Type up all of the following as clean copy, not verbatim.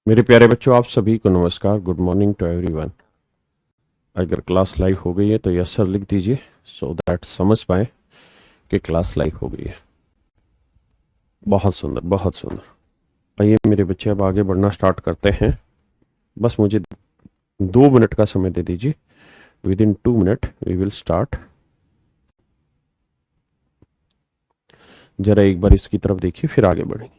मेरे प्यारे बच्चों, आप सभी को नमस्कार। Good morning to everyone. अगर क्लास लाइव हो गई है तो यस सर लिख दीजिए, सो दैट समझ पाए कि क्लास लाइव हो गई है। बहुत सुंदर, बहुत सुंदर। आइए मेरे बच्चे, अब आगे बढ़ना स्टार्ट करते हैं। बस मुझे 2 मिनट का समय दे दीजिए। Within 2 minute we will start. जरा एक बार इसकी तरफ देखिए, फिर आगे बढ़ेंगे।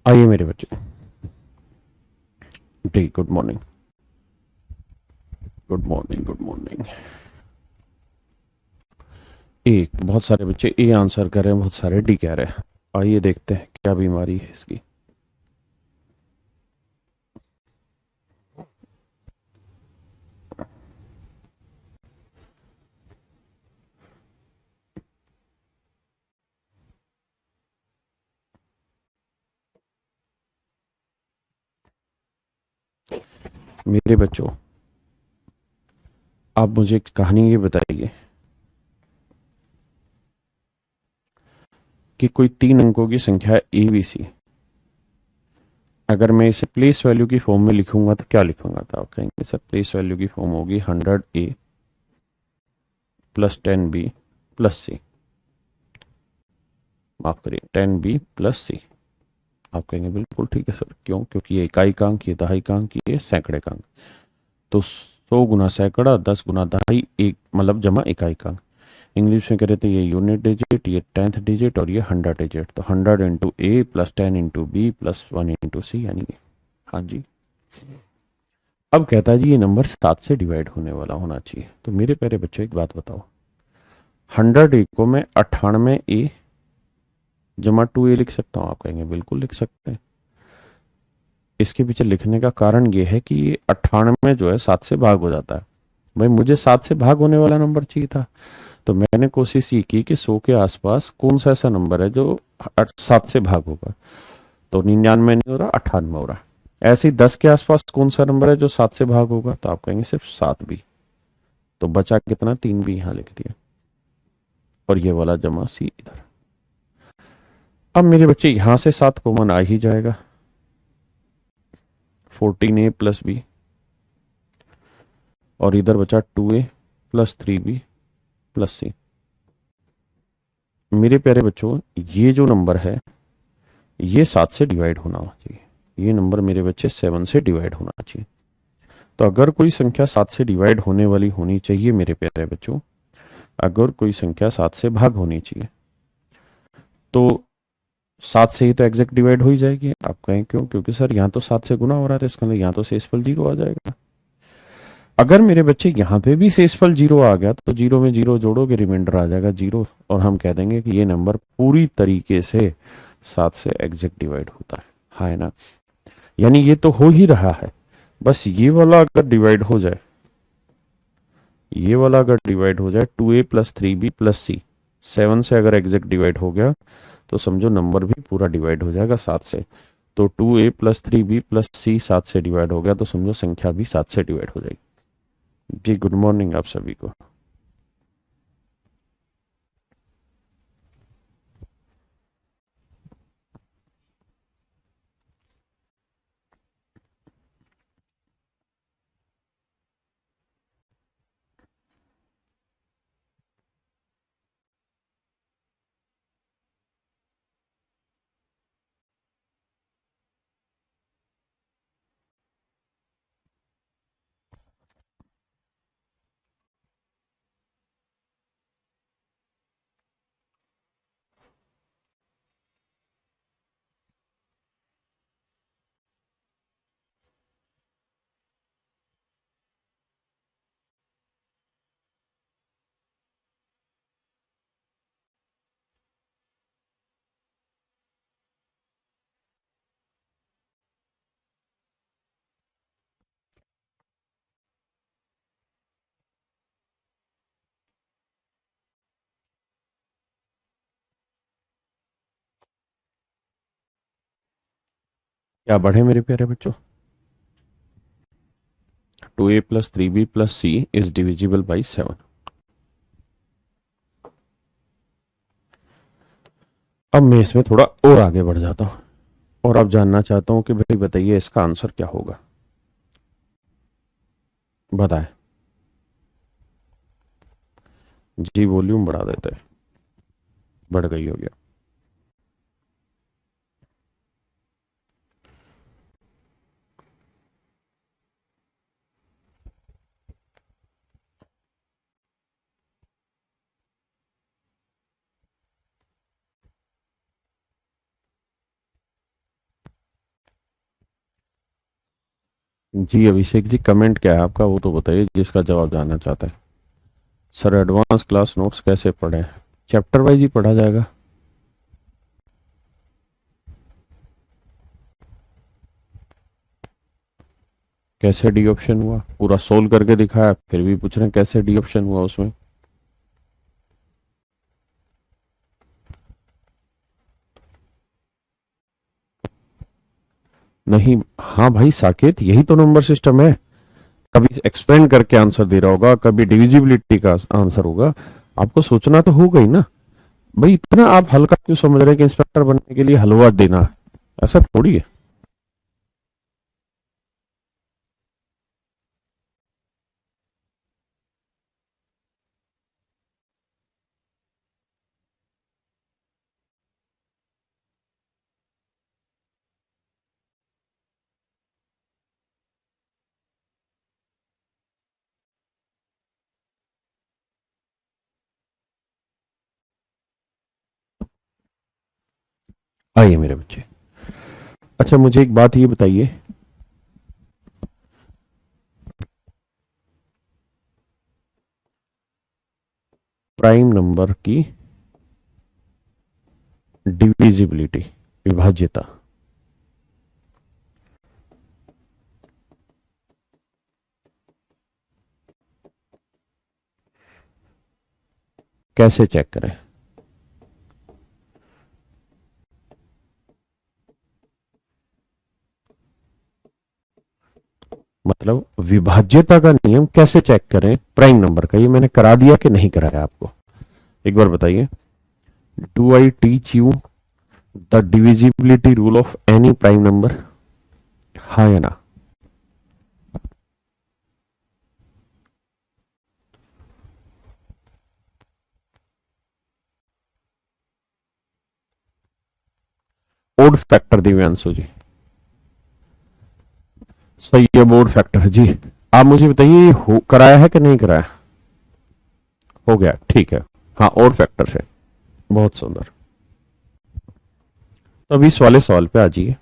आइए मेरे बच्चे, जी good morning, good morning, good morning. एक बहुत सारे बच्चे ए आंसर कर रहे हैं, बहुत सारे डी कह रहे हैं। आइए देखते हैं क्या बीमारी है इसकी। मेरे बच्चों, आप मुझे एक कहानी ये बताइए कि कोई 3 अंकों की संख्या है ए बी सी। अगर मैं इसे प्लेस वैल्यू की फॉर्म में लिखूंगा तो क्या लिखूंगा? तो आप कहेंगे सर प्लेस वैल्यू की फॉर्म होगी 100A प्लस 10B प्लस सी। माफ करिए, 10B प्लस सी। आप कहेंगे बिल्कुल ठीक है सर। क्यों? क्योंकि ये इकाई-अंक, ये दहाई-अंक, ये सैकड़े-अंक। तो 100 गुना सैकड़ा, 10 गुना दहाई, एक मतलब जमा इकाई-अंक। इंग्लिश में करें तो ये यूनिट डिजिट, ये 10th डिजिट और ये 100 डिजिट। तो 100 into A plus 10 into B plus 1 into C, यानी हाँ जी। अब कहता है जी ये नंबर 7 से डिवाइड होने वाला होना चाहिए। तो मेरे प्यारे बच्चों, एक बात बताओ, 100A को मैं 98A जमा 2A लिख सकता हूँ? आप कहेंगे बिल्कुल लिख सकते हैं। इसके पीछे लिखने का कारण ये है कि ये 98 जो है 7 से भाग हो जाता है। भाई मुझे 7 से भाग होने वाला नंबर चाहिए था, तो मैंने कोशिश ये की कि 100 के आसपास कौन सा ऐसा नंबर है जो 7 से भाग होगा। तो 99 नहीं हो रहा, 98 हो रहा है। ऐसे ही 10 के आसपास कौन सा नंबर है जो 7 से भाग होगा? तो आप कहेंगे सिर्फ 7 भी। तो बचा कितना? 3 भी यहां लिख दिया, और ये वाला जमा सी इधर। अब मेरे बच्चे यहां से 7 कॉमन आ ही जाएगा, 14A प्लस बी, और इधर बचा 2A प्लस 3B प्लस सी। मेरे प्यारे बच्चों, ये जो नंबर है ये 7 से डिवाइड होना चाहिए। ये नंबर मेरे बच्चे 7 से डिवाइड होना चाहिए। तो अगर कोई संख्या 7 से डिवाइड होने वाली होनी चाहिए मेरे प्यारे बच्चों, अगर कोई संख्या 7 से भाग होनी चाहिए, तो 7 से ही तो एग्जैक्ट डिवाइड हो ही जाएगी। आप कहें क्यों? क्योंकि सर यहाँ तो 7 से गुना हो रहा था, इसका मतलब यहाँ तो शेषफल 0 आ जाएगा। अगर मेरे बच्चे यहाँ पे भी शेषफल 0 आ गया तो 0 में 0 जोड़ोगे, रिमाइंडर आ जाएगा 0, और हम कह देंगे कि ये नंबर पूरी तरीके से 7 से एग्जैक्ट डिवाइड होता है। हाँ है ना? यानी ये तो हो ही रहा है। बस ये वाला अगर डिवाइड हो जाए, ये वाला अगर डिवाइड हो जाए 2A प्लस 3B प्लस सी, 7 से अगर एग्जैक्ट डिवाइड हो गया तो समझो नंबर भी पूरा डिवाइड हो जाएगा 7 से। तो 2A प्लस 3B प्लस सी 7 से डिवाइड हो गया, तो समझो संख्या भी 7 से डिवाइड हो जाएगी। जी गुड मॉर्निंग आप सभी को। क्या बढ़े मेरे प्यारे बच्चों? 2a plus 3b plus c is divisible by 7। अब मैं इसमें थोड़ा और आगे बढ़ जाता हूं और अब जानना चाहता हूं कि भाई बताइए इसका आंसर क्या होगा। बताएं जी, वॉल्यूम बढ़ा देते हैं। बढ़ गई हो गया। जी अभिषेक जी, कमेंट क्या है आपका वो तो बताइए, जिसका जवाब जानना चाहता है। सर एडवांस क्लास नोट्स कैसे पढ़ें? चैप्टर वाइज ही पढ़ा जाएगा। कैसे डी ऑप्शन हुआ, पूरा सोल्व करके दिखाया, फिर भी पूछ रहे हैं कैसे डी ऑप्शन हुआ उसमें। नहीं, हाँ भाई साकेत, यही तो नंबर सिस्टम है। कभी एक्सपेंड करके आंसर दे रहा होगा, कभी डिविजिबिलिटी का आंसर होगा। आपको सोचना तो होगा ही ना भाई। इतना आप हल्का क्यों समझ रहे हैं कि इंस्पेक्टर बनने के लिए हलवा देना है? ऐसा थोड़ी है। आइए मेरे बच्चे, अच्छा मुझे एक बात ये बताइए, प्राइम नंबर की डिविजिबिलिटी, विभाज्यता कैसे चेक करें? मतलब विभाज्यता का नियम कैसे चेक करें प्राइम नंबर का? ये मैंने करा दिया कि नहीं कराया आपको? एक बार बताइए। Do I teach you the divisibility rule of any prime number? हाँ या ना? ओड फैक्टर दिव्यांशु जी, सही है, बोर्ड फैक्टर जी। आप मुझे बताइए ये कराया है कि नहीं कराया? हो गया, ठीक है। हाँ, और फैक्टर से। बहुत सुंदर। तो अभी इस वाले सवाल पे आ जाइए।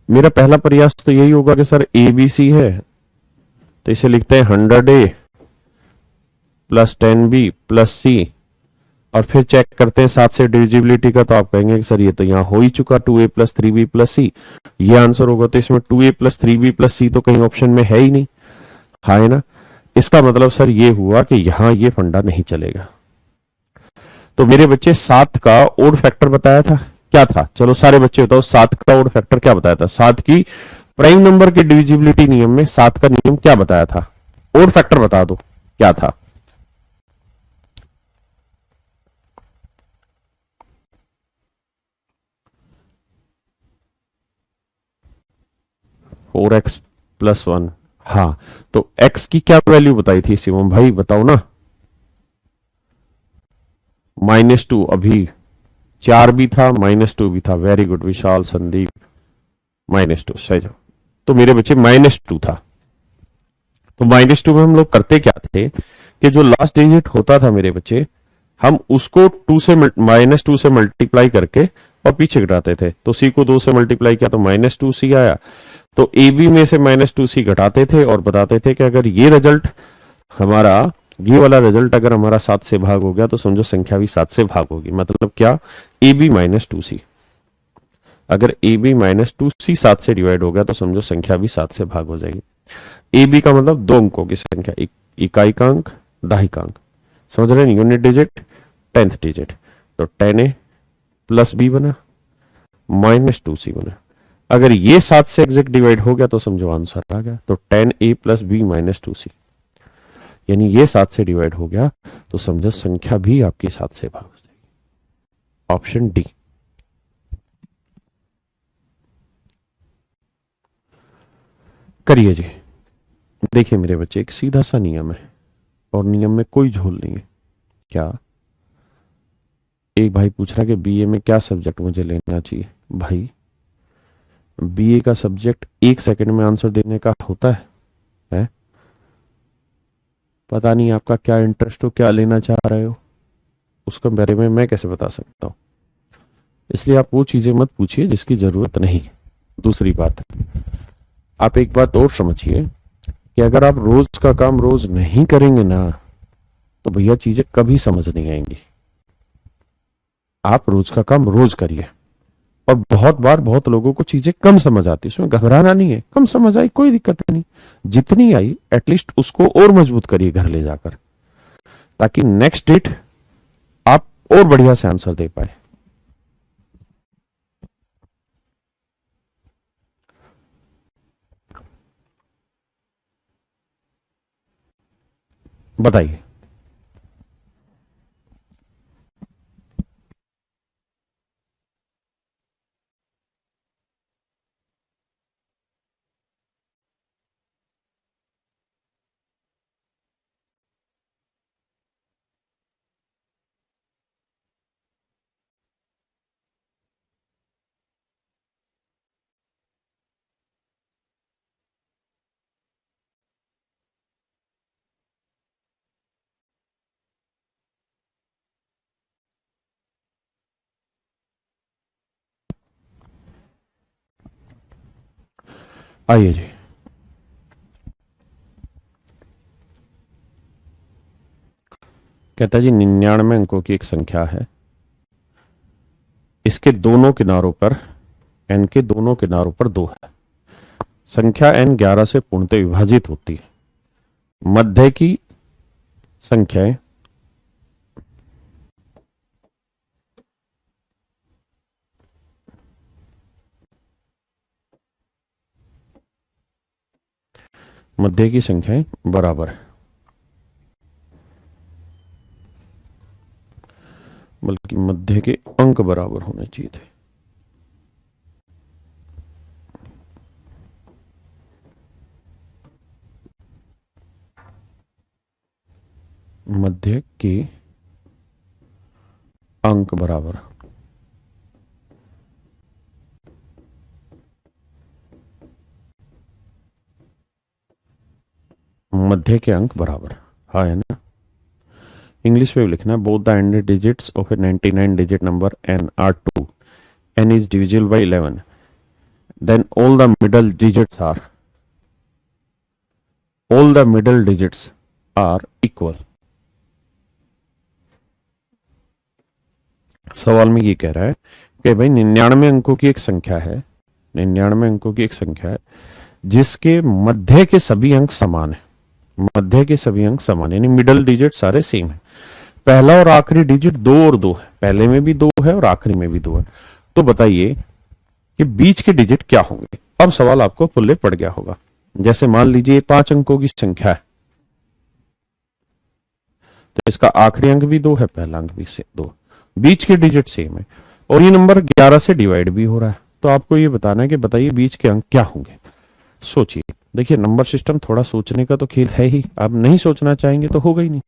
मेरा पहला प्रयास तो यही होगा कि सर ए बी सी है तो इसे लिखते हैं 100A प्लस 10B प्लस सी, और फिर चेक करते हैं 7 से डिविजिबिलिटी का। तो आप कहेंगे कि सर ये तो यहाँ हो ही चुका, 2A प्लस 3B प्लस सी, ये आंसर होगा। तो इसमें 2A प्लस 3B प्लस सी तो कहीं ऑप्शन में है ही नहीं, है ना? इसका मतलब सर ये हुआ कि यहां ये फंडा नहीं चलेगा। तो मेरे बच्चे 7 का ओड फैक्टर बताया था, क्या था? चलो सारे बच्चे बताओ, 7 का ओड फैक्टर क्या बताया था? 7 की प्राइम नंबर के डिविजिबिलिटी नियम में 7 का नियम क्या बताया था? ओड फैक्टर बता दो क्या था? 4x plus 1। हाँ, तो x की क्या वैल्यू बताई थी शिवम भाई, बताओ ना। -2, अभी 4 भी था, -2 भी था। वेरी गुड विशाल संदीप, -2 सही जवाब। तो मेरे बच्चे -2 था। तो -2 में हम लोग करते क्या थे कि जो लास्ट डिजिट होता था मेरे बच्चे, हम उसको 2 से मल्टीप्लाई करके और पीछे घटाते थे। तो सी को 2 से मल्टीप्लाई किया तो -2c आया। तो ए बी में से -2c घटाते थे और बताते थे कि अगर ये रिजल्ट हमारा, ये वाला रिजल्ट अगर हमारा 7 से भाग हो गया तो समझो संख्या भी 7 से भाग होगी। मतलब क्या? A B -2c। अगर ए बी -2c 7 से डिवाइड हो गया तो समझो संख्या भी 7 से भाग हो जाएगी। ए बी का मतलब दो अंकों की संख्या, इकाई का अंक, दहाई का अंक, समझ रहे हैं? Unit digit, 10th digit. तो 10a प्लस बी बना, -2c बना। अगर ये 7 से एग्जैक्ट डिवाइड हो गया तो समझो आंसर आ गया। तो 10a + b - 2c, यानी ये 7 से डिवाइड हो गया तो समझो संख्या भी आपकी 7 से भाग हो जाएगी। Option D. करिए जी। देखिए मेरे बच्चे, एक सीधा सा नियम है और नियम में कोई झोल नहीं है। क्या? एक भाई पूछ रहा है कि बीए में क्या सब्जेक्ट मुझे लेना चाहिए। भाई, बीए का सब्जेक्ट 1 सेकंड में आंसर देने का होता है? पता नहीं आपका क्या इंटरेस्ट हो, क्या लेना चाह रहे हो, उसके बारे में मैं कैसे बता सकता हूँ। इसलिए आप वो चीजें मत पूछिए जिसकी जरूरत नहीं है। दूसरी बात, आप एक बात और समझिए कि अगर आप रोज का काम रोज नहीं करेंगे ना, तो भैया चीजें कभी समझ नहीं आएंगी। आप रोज का काम रोज करिए। और बहुत बार बहुत लोगों को चीजें कम समझ आती है, उसमें घबराना नहीं है। कम समझ आई कोई दिक्कत नहीं, जितनी आई एटलीस्ट उसको और मजबूत करिए घर ले जाकर, ताकि नेक्स्ट डेट आप और बढ़िया से आंसर दे पाए। बताइए। आइए जी। कहता है जी 99 अंकों की एक संख्या है, इसके दोनों किनारों पर, एन के दोनों किनारों पर 2 है। संख्या एन 11 से पूर्णतः विभाजित होती है। मध्य की संख्याएं मध्य की संख्याएं बराबर है, बल्कि मध्य के अंक बराबर होने चाहिए थे। मध्य के अंक बराबर, मध्य के अंक बराबर, हाँ है ना। इंग्लिश में भी लिखना है, both the end digits of a 99 digit number N are 2, N is divisible by 11, then all the middle digits are equal। सवाल में ये कह रहा है कि भाई 99 अंकों की एक संख्या है, 99 अंकों की एक संख्या है जिसके मध्य के सभी अंक समान है। मध्य के सभी अंक समान, यानी मिडल डिजिट सारे सेम है। पहला और आखिरी डिजिट 2 और 2 है, पहले में भी 2 है और आखिरी में भी 2 है। तो बताइए कि बीच के डिजिट क्या होंगे। अब सवाल आपको पुल्ले पड़ गया होगा। जैसे मान लीजिए 5 अंकों की संख्या है, तो इसका आखिरी अंक भी 2 है, पहला अंक भी से 2, बीच के डिजिट सेम है और ये नंबर 11 से डिवाइड भी हो रहा है। तो आपको ये बताना है कि बताइए बीच के अंक क्या होंगे। सोचिए। देखिए नंबर सिस्टम थोड़ा सोचने का तो खेल है ही, आप नहीं सोचना चाहेंगे तो होगा ही नहीं।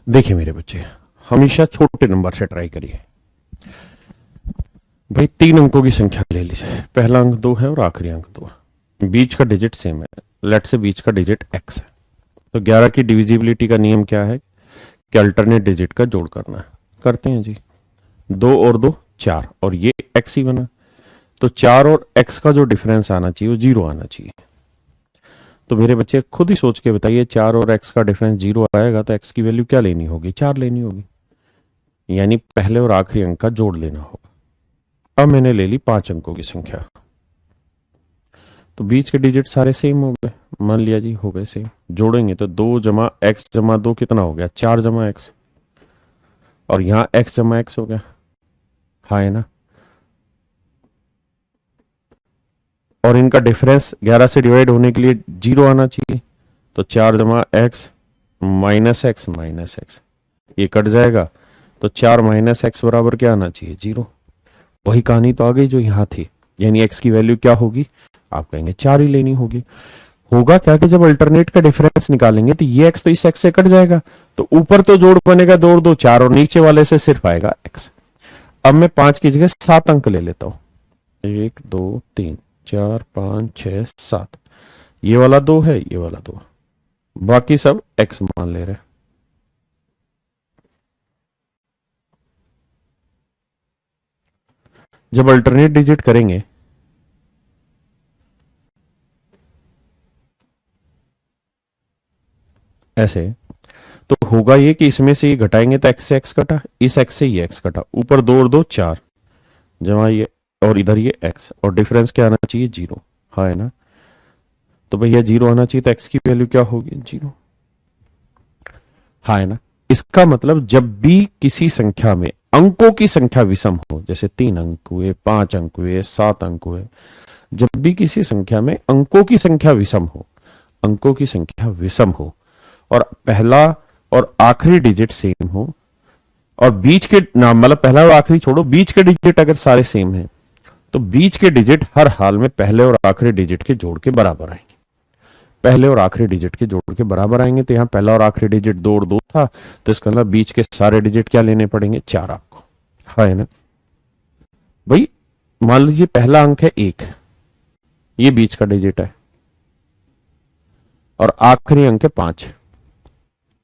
देखिए मेरे बच्चे, हमेशा छोटे नंबर से ट्राई करिए। भाई 3 अंकों की संख्या ले लीजिए, पहला अंक 2 है और आखिरी अंक 2 है, बीच का डिजिट सेम है, लेट से बीच का डिजिट x है। तो 11 की डिविजिबिलिटी का नियम क्या है कि अल्टरनेट डिजिट का जोड़ करना है। करते हैं जी। 2 और 2 4, और ये x ही बना। तो 4 और x का जो डिफरेंस आना चाहिए वो 0 आना चाहिए। तो मेरे बच्चे खुद ही सोच के बताइए, 4 और x का डिफरेंस 0 आएगा तो x की वैल्यू क्या लेनी होगी? 4 लेनी होगी, यानी पहले और आखिरी अंक का जोड़ लेना होगा। अब मैंने ले ली 5 अंकों की संख्या, तो बीच के डिजिट सारे सेम हो गए, मान लिया जी हो गए सेम। जोड़ेंगे तो 2 जमा x जमा 2 कितना हो गया? 4 जमा x, और यहां x जमा x हो गया, हाँ है ना। और इनका डिफरेंस 11 से डिवाइड होने के लिए 0 आना चाहिए, तो 4 जमा x माइनस x, ये कट जाएगा, तो 4 - x बराबर क्या आना चाहिए? 0। वही कहानी तो आ गई जो यहां थी, यानी x की वैल्यू क्या होगी? आप कहेंगे 4 ही लेनी होगी। होगा क्या कि जब अल्टरनेट का डिफरेंस निकालेंगे तो ये x तो इस x से कट जाएगा, तो ऊपर तो जोड़ बनेगा 2 और 2 4, और नीचे वाले से सिर्फ आएगा x। अब मैं 5 की जगह 7 अंक ले लेता हूं, 1 2 3 4 5 6 7, ये वाला 2 है, ये वाला 2, बाकी सब x मान ले रहे हैं। जब अल्टरनेट डिजिट करेंगे ऐसे, तो होगा ये कि इसमें से ये घटाएंगे तो x से x कटा, इस x से ये x कटा, ऊपर 2 और 2 4, जमा ये, और इधर ये x, और डिफरेंस क्या आना चाहिए? 0, हाँ है ना। तो भैया 0 आना चाहिए, तो x की वैल्यू क्या होगी? 0, हाँ है ना। इसका मतलब जब भी किसी संख्या में अंकों की संख्या विषम हो, जैसे 3 अंक हुए, 5 अंक हुए, 7 अंक हुए, जब भी किसी संख्या में अंकों की संख्या विषम हो, अंकों की संख्या विषम हो, और पहला और आखिरी डिजिट सेम हो, और बीच के नाम मतलब पहला और आखिरी छोड़ो, बीच के डिजिट अगर सारे सेम हैं, तो बीच के डिजिट हर हाल में पहले और आखिरी डिजिट के जोड़ के बराबर आएंगे। पहले और आखिरी डिजिट के जोड़ के बराबर आएंगे, तो यहां पहला और आखिरी डिजिट 2 और 2 था, तो इसका मतलब बीच के सारे डिजिट क्या लेने पड़ेंगे? 4 आपको, हाँ है ना। भाई मान लीजिए पहला अंक है 1, ये बीच का डिजिट है, और आखिरी अंक है 5,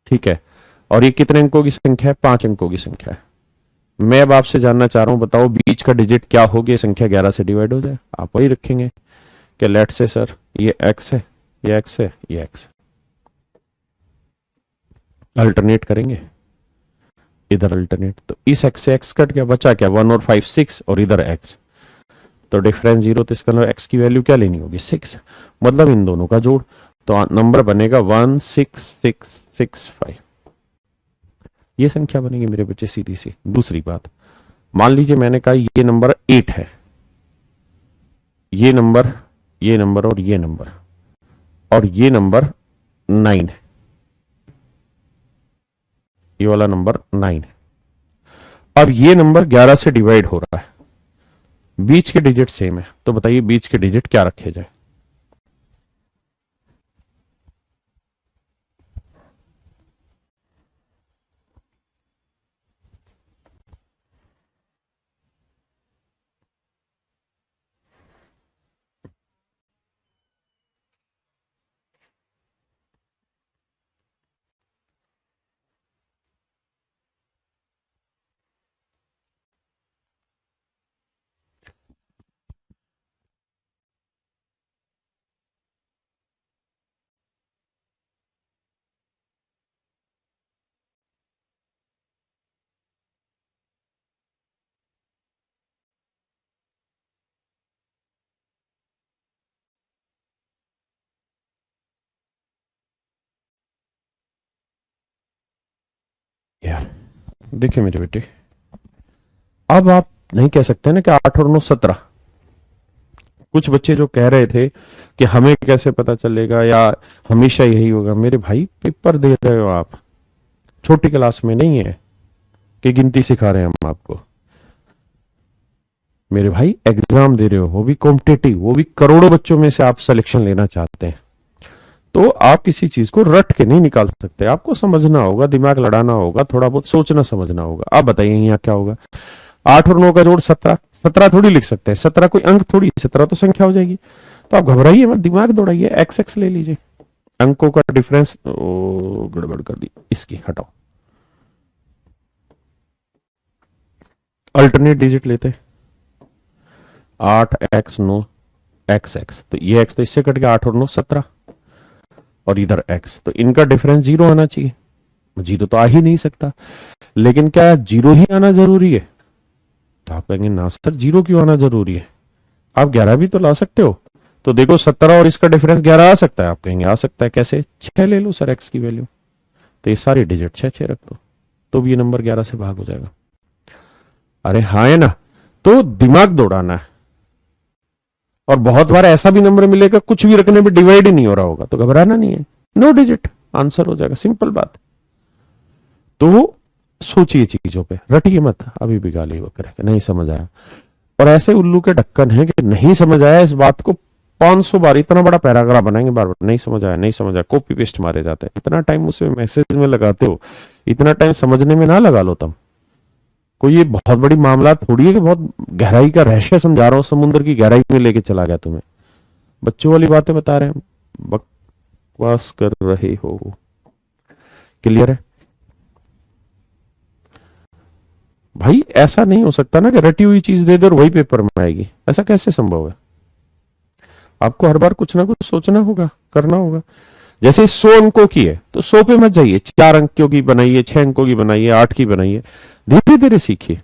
ठीक है। और ये कितने अंकों की संख्या है? 5 अंकों की संख्या है। मैं अब आपसे जानना चाह रहा हूं, बताओ बीच का डिजिट क्या हो गया? संख्या 11 से डिवाइड हो जाए, आप वही रखेंगे कि लेट से सर ये x है, ये x है, ये x। अल्टरनेट करेंगे, इधर अल्टरनेट, तो इस x से x कट गया, बचा क्या? 1 और 5 6, और इधर x, तो डिफरेंस 0, तो इसका मतलब x की वैल्यू क्या लेनी होगी? 6, मतलब इन दोनों का जोड़, तो नंबर बनेगा 16665। ये संख्या बनेगी मेरे बच्चे सीधी सी। दूसरी बात, मान लीजिए मैंने कहा ये नंबर 8 है, ये नंबर, ये नंबर और ये नंबर, और ये नंबर 9 है, ये वाला नंबर 9 है। अब ये नंबर 11 से डिवाइड हो रहा है, बीच के डिजिट सेम है, तो बताइए बीच के डिजिट क्या रखे जाए? यार देखिए मेरे बेटे, अब आप नहीं कह सकते ना कि 8 और 9 17। कुछ बच्चे जो कह रहे थे कि हमें कैसे पता चलेगा या हमेशा यही होगा, मेरे भाई पेपर दे रहे हो आप, छोटी क्लास में नहीं है कि गिनती सिखा रहे हैं हम आपको। मेरे भाई एग्जाम दे रहे हो, वो भी कॉम्पिटेटिव, वो भी करोड़ों बच्चों में से आप सिलेक्शन लेना चाहते हैं, तो आप किसी चीज को रट के नहीं निकाल सकते, आपको समझना होगा, दिमाग लड़ाना होगा, थोड़ा बहुत सोचना समझना होगा। आप बताइए यहाँ क्या होगा? 8 और 9 का जोड़ 17, 17 थोड़ी लिख सकते हैं, 17 कोई अंक थोड़ी, 17 तो संख्या हो जाएगी। तो आप घबराइए मत, दिमाग दौड़ाइए, एक्स एक्स ले लीजिए। अंकों का डिफरेंस गड़बड़ कर दी, इसकी हटाओ। अल्टरनेट डिजिट लेते हैं, 8x 9 एक्स एक्स, तो ये एक्स तो इससे कट गया, 8 और 9 17, और इधर एक्स, तो इनका डिफरेंस 0 आना चाहिए। 0 तो आ ही नहीं सकता, लेकिन क्या 0 ही आना जरूरी है? तो आप कहेंगे ना सर 0 क्यों आना जरूरी है, आप 11 भी तो ला सकते हो। तो देखो 17 और इसका डिफरेंस 11 आ सकता है, आप कहेंगे आ सकता है, कैसे? 6 ले लो सर एक्स की वैल्यू, तो ये सारी डिजिट 6 6 रख दो, तो भी ये नंबर 11 से भाग हो जाएगा। अरे हाँ है ना, तो दिमाग दौड़ाना है। और बहुत बार ऐसा भी नंबर मिलेगा कुछ भी रखने में डिवाइड ही नहीं हो रहा होगा, तो घबराना नहीं है, नो डिजिट आंसर हो जाएगा, सिंपल बात। तो सोचिए चीजों पे, रटिए मत, अभी भी गाली वो करेगा नहीं समझ आया। और ऐसे उल्लू के ढक्कन है कि नहीं समझ आया इस बात को 500 बार इतना बड़ा पैराग्राफ बनाएंगे, बार बार नहीं समझ आया नहीं समझ आया, कॉपी पेस्ट मारे जाते हैं। इतना टाइम उसे मैसेज में लगाते हो, इतना टाइम समझने में ना लगा लो तुम। कोई ये बहुत बड़ी मामला थोड़ी है कि बहुत गहराई का रहस्य समझा रहा हूं, समुद्र की गहराई में लेके चला गया तुम्हें, बच्चों वाली बातें बता रहे हैं, बकवास कर रहे हो। क्लियर है भाई? ऐसा नहीं हो सकता ना कि रटी हुई चीज दे दे और वही पेपर में आएगी, ऐसा कैसे संभव है? आपको हर बार कुछ ना कुछ सोचना होगा, करना होगा। जैसे 100 अंकों की है तो 100 पे मत जाइए, 4 अंकों की बनाइए, 6 अंकों की बनाइए, 8 की बनाइए, धीरे धीरे सीखिए।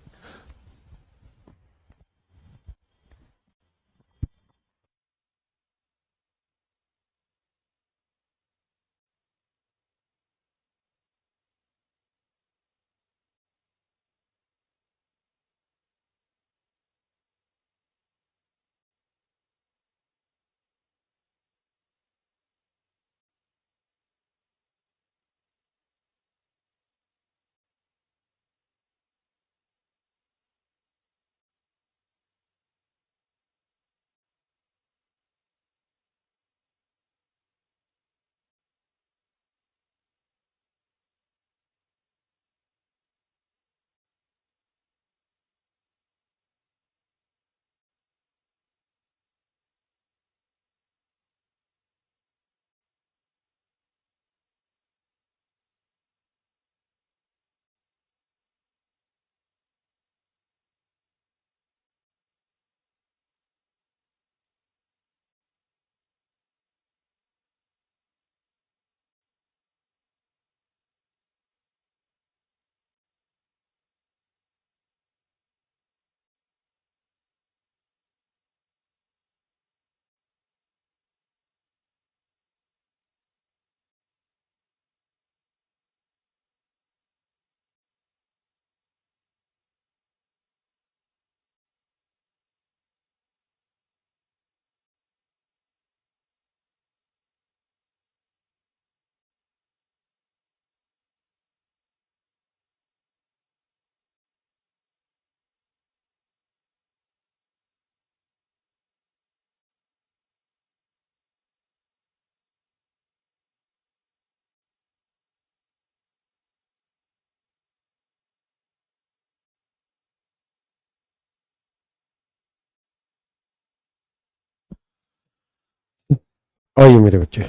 आइए मेरे बच्चे,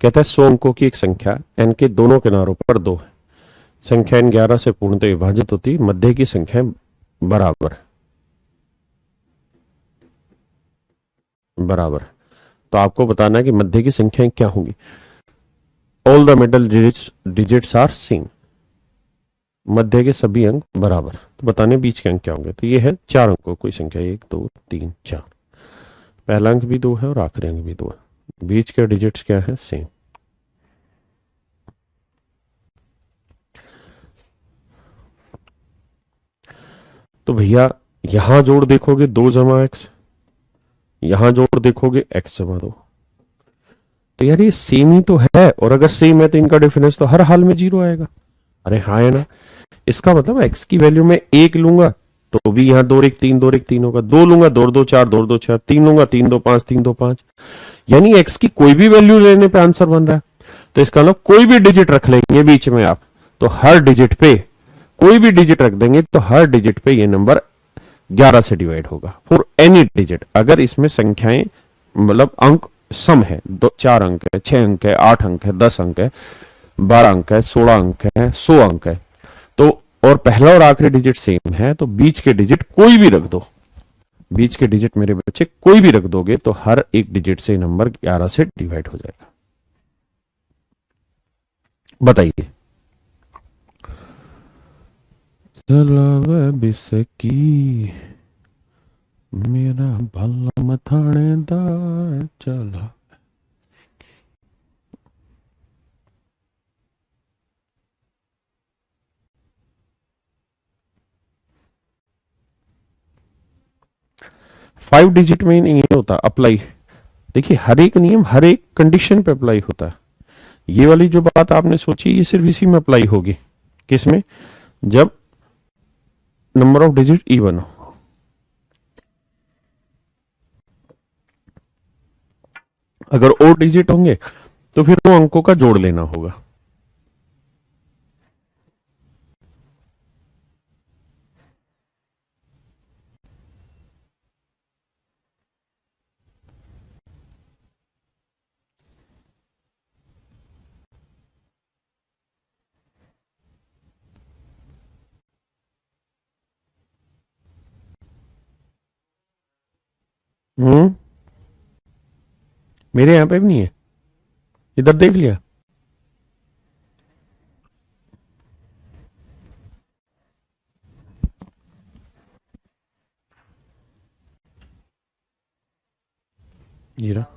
कहता है 100 अंकों की एक संख्या n के दोनों किनारों पर 2 है, संख्या n 11 से पूर्णतः विभाजित होती, मध्य की संख्या बराबर बराबर। तो आपको बताना है कि मध्य की संख्याएं क्या होंगी। All the middle digits are same, मध्य के सभी अंक बराबर, तो बताने बीच के अंक क्या होंगे। तो ये है 4 अंकों कोई संख्या, 1 2 3 4, पहला अंक भी 2 है और आखिरी अंक भी 2 है, बीच के डिजिट्स क्या है? सेम। तो भैया यहां जोड़ देखोगे 2 जमा एक्स, यहां जोड़ देखोगे x जमा 2, तो यार ये सेम ही तो है, और अगर सेम है तो इनका डिफरेंस तो हर हाल में 0 आएगा। अरे हाँ है ना, इसका मतलब x की वैल्यू में 1 लूंगा तो भी यहाँ दो एक तीन होगा, दो लूंगा दो दो चार, तीन लूंगा तीन दो पांच, यानी एक्स की कोई भी वैल्यू लेने पे आंसर बन रहा है। तो इसका मतलब कोई भी डिजिट रख लेंगे बीच में आप, तो हर डिजिट पे कोई भी डिजिट रख देंगे तो हर डिजिट पे ये नंबर 11 से डिवाइड होगा फॉर एनी डिजिट। अगर इसमें संख्याएं मतलब अंक सम है, दो 4 अंक है, 6 अंक है, 8 अंक है, 10 अंक है, 12 अंक है, 16 अंक है, 100 अंक है, तो और पहला और आखिरी डिजिट सेम है, तो बीच के डिजिट कोई भी रख दो, बीच के डिजिट मेरे बच्चे कोई भी रख दोगे तो हर एक डिजिट से नंबर 11 से डिवाइड हो जाएगा। बताइए। चलावे बिसकी मेरा भला मथानेदार चला। फाइव डिजिट में नहीं होता अप्लाई। देखिए हर एक नियम हर एक कंडीशन पे अप्लाई होता है। ये वाली जो बात आपने सोची ये सिर्फ इसी में अप्लाई होगी, किसमें, जब नंबर ऑफ डिजिट इवन हो। अगर और डिजिट होंगे तो फिर वो अंकों का जोड़ लेना होगा। मेरे यहां पे भी नहीं है, इधर देख लिया। ये रहा।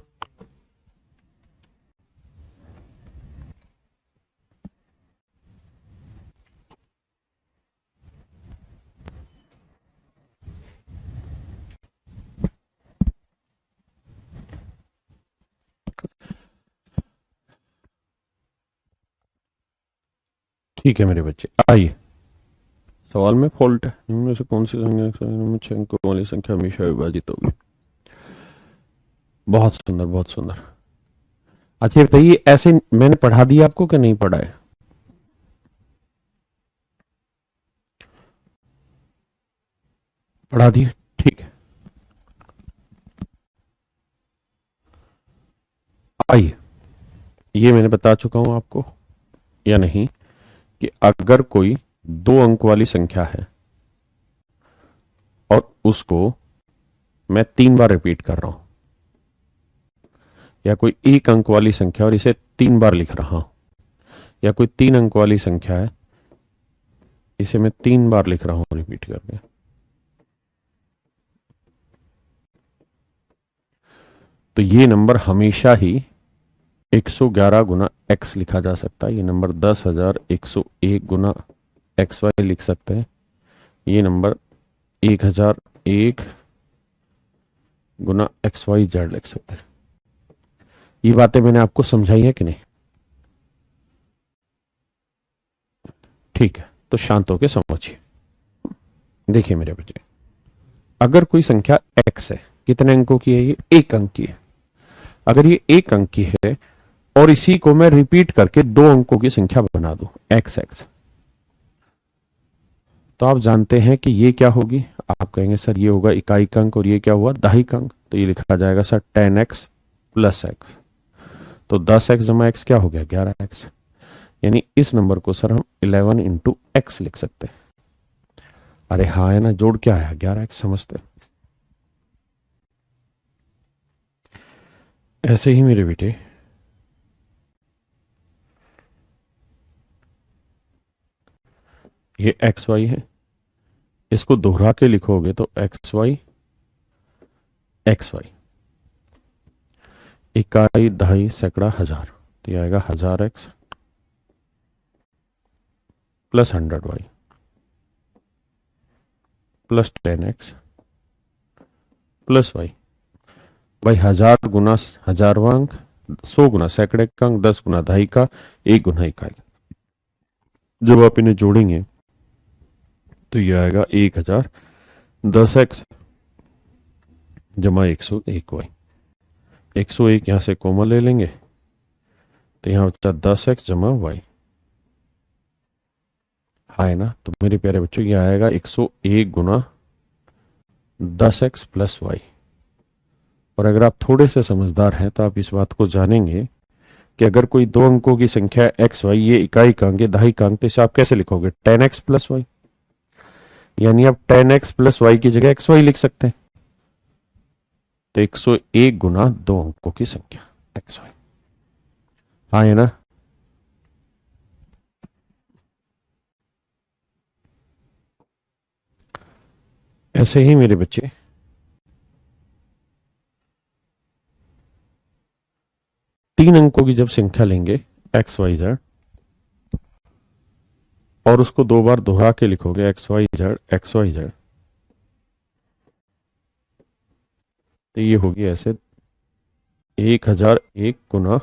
ठीक है मेरे बच्चे, आइए सवाल में फॉल्ट है, इनमें से कौन सी संख्या 6 अंकों वाली संख्या हमेशा विभाजित होगी। बहुत सुंदर बहुत सुंदर। अच्छा ये बताइए, ऐसे मैंने पढ़ा दिया आपको कि नहीं पढ़ा है? पढ़ा दिए, ठीक है। आइए, ये मैंने बता चुका हूं आपको या नहीं कि अगर कोई 2 अंक वाली संख्या है और उसको मैं 3 बार रिपीट कर रहा हूं, या कोई 1 अंक वाली संख्या और इसे 3 बार लिख रहा हूं, या कोई 3 अंक वाली संख्या है इसे मैं 3 बार लिख रहा हूं रिपीट करके, तो ये नंबर हमेशा ही 111 गुना x लिखा जा सकता है। ये नंबर 10,101 गुना एक्स वाई लिख सकते हैं। ये नंबर 1001 गुना एक्स वाई जेड लिख सकते हैं। ये बातें मैंने आपको समझाई है कि नहीं? ठीक है, तो शांत होकर समझिए। देखिए मेरे बच्चे, अगर कोई संख्या x है, कितने अंकों की है? ये 1 अंक की है। अगर ये 1 अंक की है और इसी को मैं रिपीट करके 2 अंकों की संख्या बना दूं x, तो आप जानते हैं कि ये क्या होगी? आप कहेंगे सर ये होगा इकाई अंक और ये क्या हुआ? दहाई अंक। तो ये लिखा जाएगा सर 10x प्लस एक्स। तो 10x जमा x क्या हो गया? 11x। यानी इस नंबर को सर हम 11 इंटू एक्स लिख सकते हैं। अरे हाँ है ना, जोड़ क्या है? 11x। समझते हैं? ऐसे ही मेरे बेटे ये एक्स वाई है, इसको दोहरा के लिखोगे तो एक्स वाई इकाई दहाई सैकड़ा हजार, तो ये आएगा 1000x plus 100y plus 10x plus Y. भाई 1000 गुना हजारवां अंक, 100 गुना सैकड़े का अंक, 10 गुना दहाई का, 1 गुना इकाई। जब आप इन्हें जोड़ेंगे तो ये आएगा 1000 10x जमा 101y। 101 यहां से कॉमन ले लेंगे तो यहां बचा 10x जमा y। हाँ है ना। तो मेरे प्यारे बच्चों ये आएगा 101 गुना 10x प्लस वाई। और अगर आप थोड़े से समझदार हैं तो आप इस बात को जानेंगे कि अगर कोई दो अंकों की संख्या एक्स वाई, ये इकाई कांक ये दहाई कांक, तो इसे आप कैसे लिखोगे? 10x plus Y. यानी आप 10x प्लस वाई की जगह एक्स वाई लिख सकते हैं। तो 101 गुना दो अंकों की संख्या एक्स वाई। हाँ है ना। ऐसे ही मेरे बच्चे तीन अंकों की जब संख्या लेंगे एक्स वाई जेड और उसको दो बार दोहरा के लिखोगे एक्स वाई जेड, तो ये होगी ऐसे 1001 गुना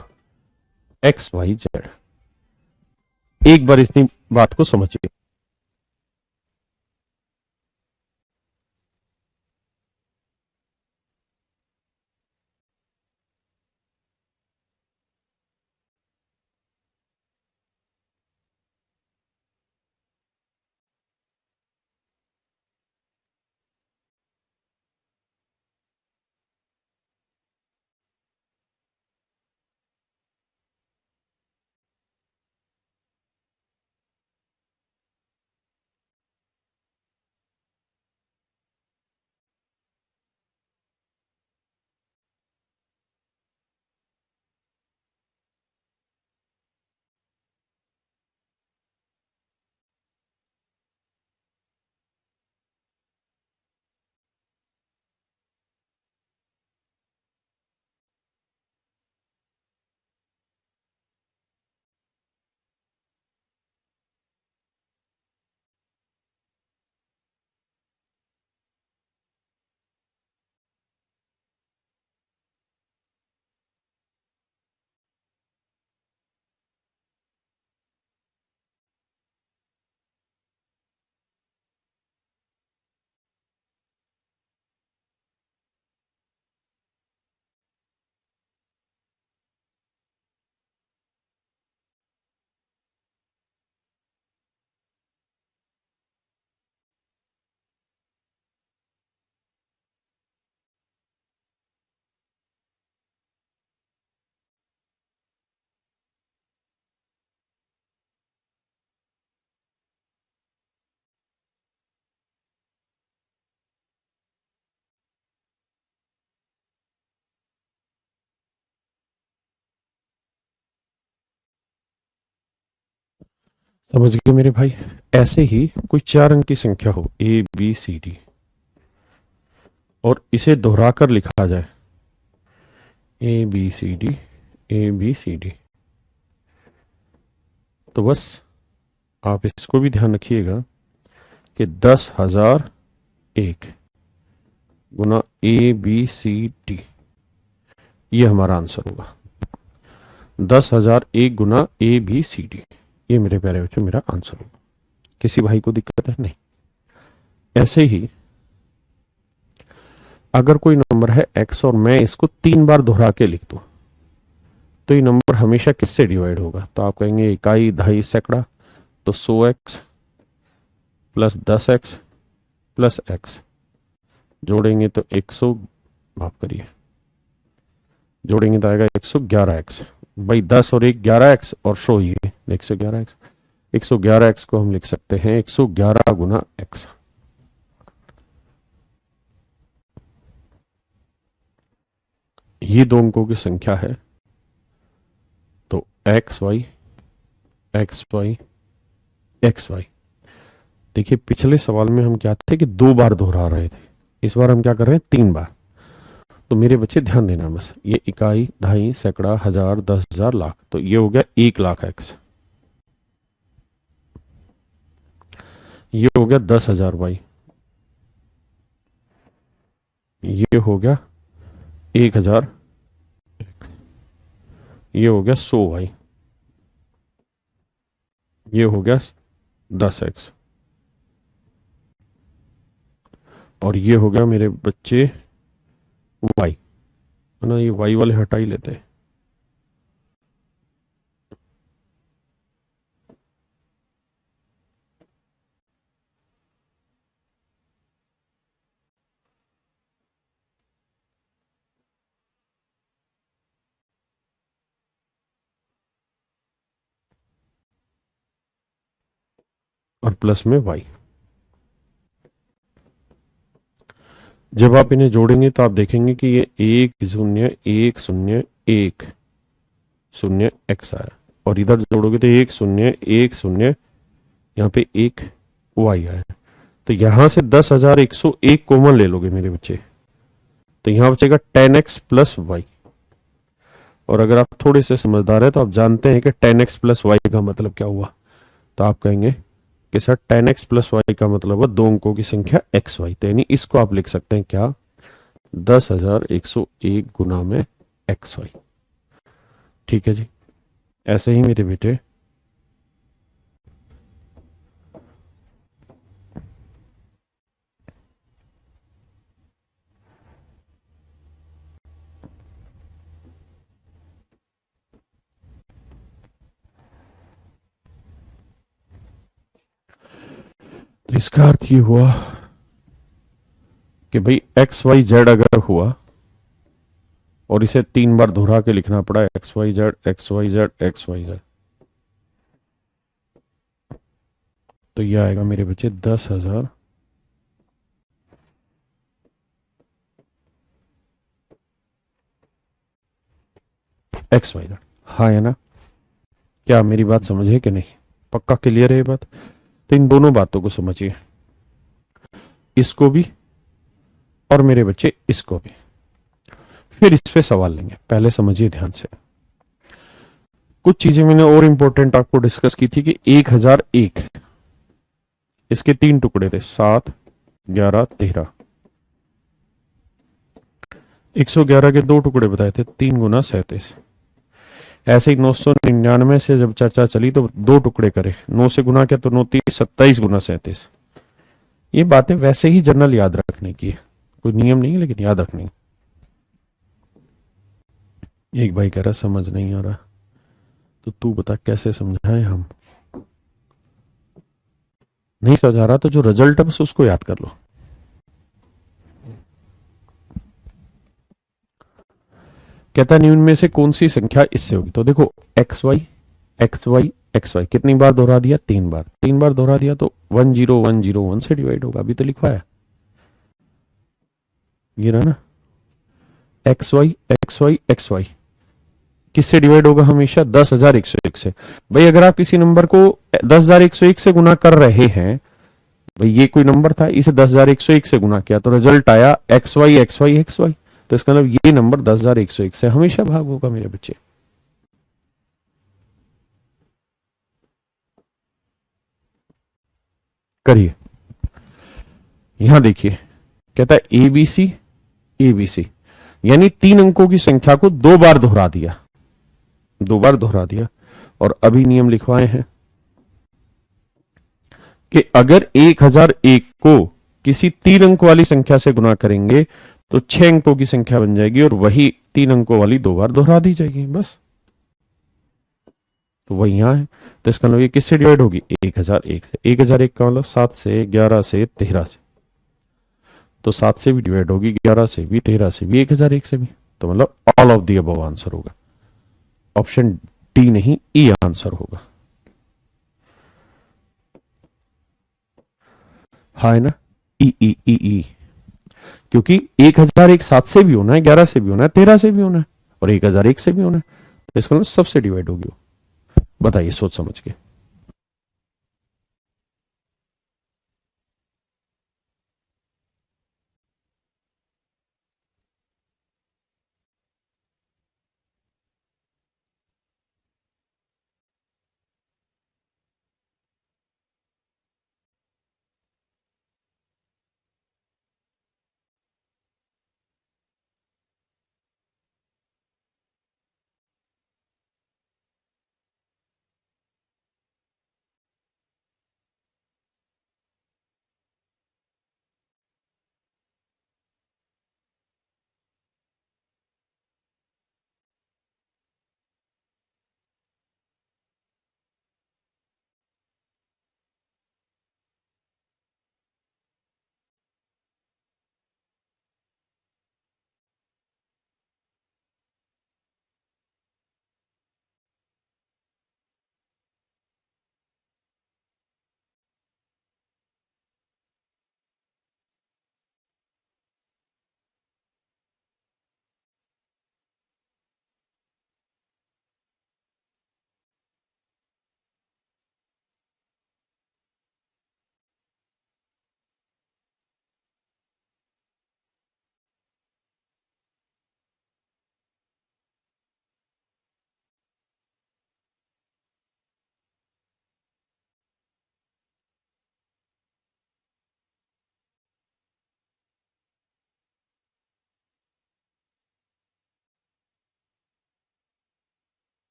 एक्स वाई जेड। एक बार इतनी बात को समझिए। समझ गए मेरे भाई। ऐसे ही कोई चार अंक की संख्या हो ए बी सी डी और इसे दोहराकर लिखा जाए A B C D, A B C D, तो बस आप इसको भी ध्यान रखिएगा कि 10,001 गुना ए बी सी डी, ये हमारा आंसर होगा। 10,001 गुना ए बी सी डी, ये मेरे प्यारे बच्चों मेरा आंसर होगा। किसी भाई को दिक्कत है? नहीं। ऐसे ही अगर कोई नंबर है x और मैं इसको तीन बार दोहरा के लिख दूं तो ये नंबर हमेशा किससे डिवाइड होगा? तो आप कहेंगे इकाई, दहाई, सैकड़ा, तो 100x plus 10x plus x जोड़ेंगे तो 100, माफ करिए, जोड़ेंगे तो आएगा 111x। भाई 10 और 1 11x और 100 ये 111x। 111x को हम लिख सकते हैं 111 गुना x। ये दो अंकों की संख्या है। तो X Y X Y X Y. देखिए पिछले सवाल में हम क्या थे कि दो बार दोहरा रहे थे, इस बार हम क्या कर रहे हैं? तीन बार। तो मेरे बच्चे ध्यान देना, बस ये इकाई, दहाई, सैकड़ा, हजार, 10,000, लाख, तो ये हो गया 1,00,000 एक्स। ये हो गया 10,000 वाई। ये हो गया 1,000। ये हो गया 100 वाई। ये हो गया 10x। और ये हो गया मेरे बच्चे वाई, है ना, ये वाई वाले हटा ही लेते हैं। और प्लस में वाई। जब आप इन्हें जोड़ेंगे तो आप देखेंगे कि ये 1 0 1 0 1 0 एक्स आया, और इधर जोड़ोगे तो 1 0 1 0, यहाँ पे एक वाई आया। तो यहां से 10,101 कॉमन ले लोगे मेरे बच्चे, तो यहां बचेगा 10x+y। और अगर आप थोड़े से समझदार हैं तो आप जानते हैं कि 10x+y का मतलब क्या हुआ। तो आप कहेंगे कि सर 10x+y का मतलब हुआ दो अंकों की संख्या xy, तो यानी इसको आप लिख सकते हैं क्या, 10,101 गुना में xy। ठीक है जी, ऐसे ही मेरे बेटे तो इसका अर्थ ये हुआ कि भाई XYZ अगर हुआ और इसे 3 बार दोहरा के लिखना पड़ा, XYZ XYZ XYZ, तो ये आएगा मेरे बच्चे 10,000 XYZ। हाँ है ना, क्या मेरी बात समझे कि नहीं, पक्का क्लियर है ये बात। तो इन दोनों बातों को समझिए, इसको भी और मेरे बच्चे इसको भी, फिर इस पे सवाल लेंगे। पहले समझिए ध्यान से, कुछ चीजें मैंने और इंपॉर्टेंट आपको डिस्कस की थी कि 1001 इसके 3 टुकड़े थे, 7 11 13। 111 के 2 टुकड़े बताए थे, 3 गुना 37। ऐसे ही 999 से जब चर्चा चली तो 2 टुकड़े करे, 9 से गुना किया तो 9 3 27 गुना 37। ये बातें वैसे ही जनरल याद रखने की है, कोई नियम नहीं है, लेकिन याद रखनी। एक भाई कह रहा समझ नहीं आ रहा, तो तू बता कैसे समझाएं हम। नहीं समझ आ रहा तो जो रिजल्ट है बस उसको याद कर लो। कहता है निम्न में से कौन सी संख्या इससे होगी, तो देखो X Y X Y X Y कितनी बार दोहरा दिया, 3 बार, 3 बार दोहरा दिया तो 10101 से डिवाइड होगा, अभी तो लिखवाया ये रहा ना, X Y X Y X Y किससे डिवाइड होगा हमेशा, 10,101 से। भाई अगर आप किसी नंबर को 10,101 से गुना कर रहे हैं, भाई ये कोई नंबर था, इसे 10,101 से गुना किया तो रिजल्ट आया X Y X Y X Y, तो इसका मतलब ये नंबर 10,101 से हमेशा भाग होगा मेरे बच्चे। करिए, यहां देखिए, कहता है एबीसी एबीसी, यानी 3 अंकों की संख्या को 2 बार दोहरा दिया, 2 बार दोहरा दिया। और अभी नियम लिखवाए हैं कि अगर 1001 को किसी 3 अंक वाली संख्या से गुना करेंगे तो 6 अंकों की संख्या बन जाएगी, और वही 3 अंकों वाली 2 बार दोहरा दी जाएगी बस। तो वही यहां है, तो इसका मतलब ये किससे डिवाइड होगी, 1001 से। 1001 का मतलब 7 से 11 से 13 से, तो 7 से भी डिवाइड होगी, 11 से भी, 13 से भी, 1001 से भी। तो मतलब all of the above answer होगा, ऑप्शन डी नहीं ई आंसर होगा। हाँ है ना, ई ई ई ई, क्योंकि 1001 7 से भी होना है, 11 से भी होना है, 13 से भी होना है, और 1001 से भी होना है, तो इसका मतलब सबसे डिवाइड होगी वो। बताइए सोच समझ के।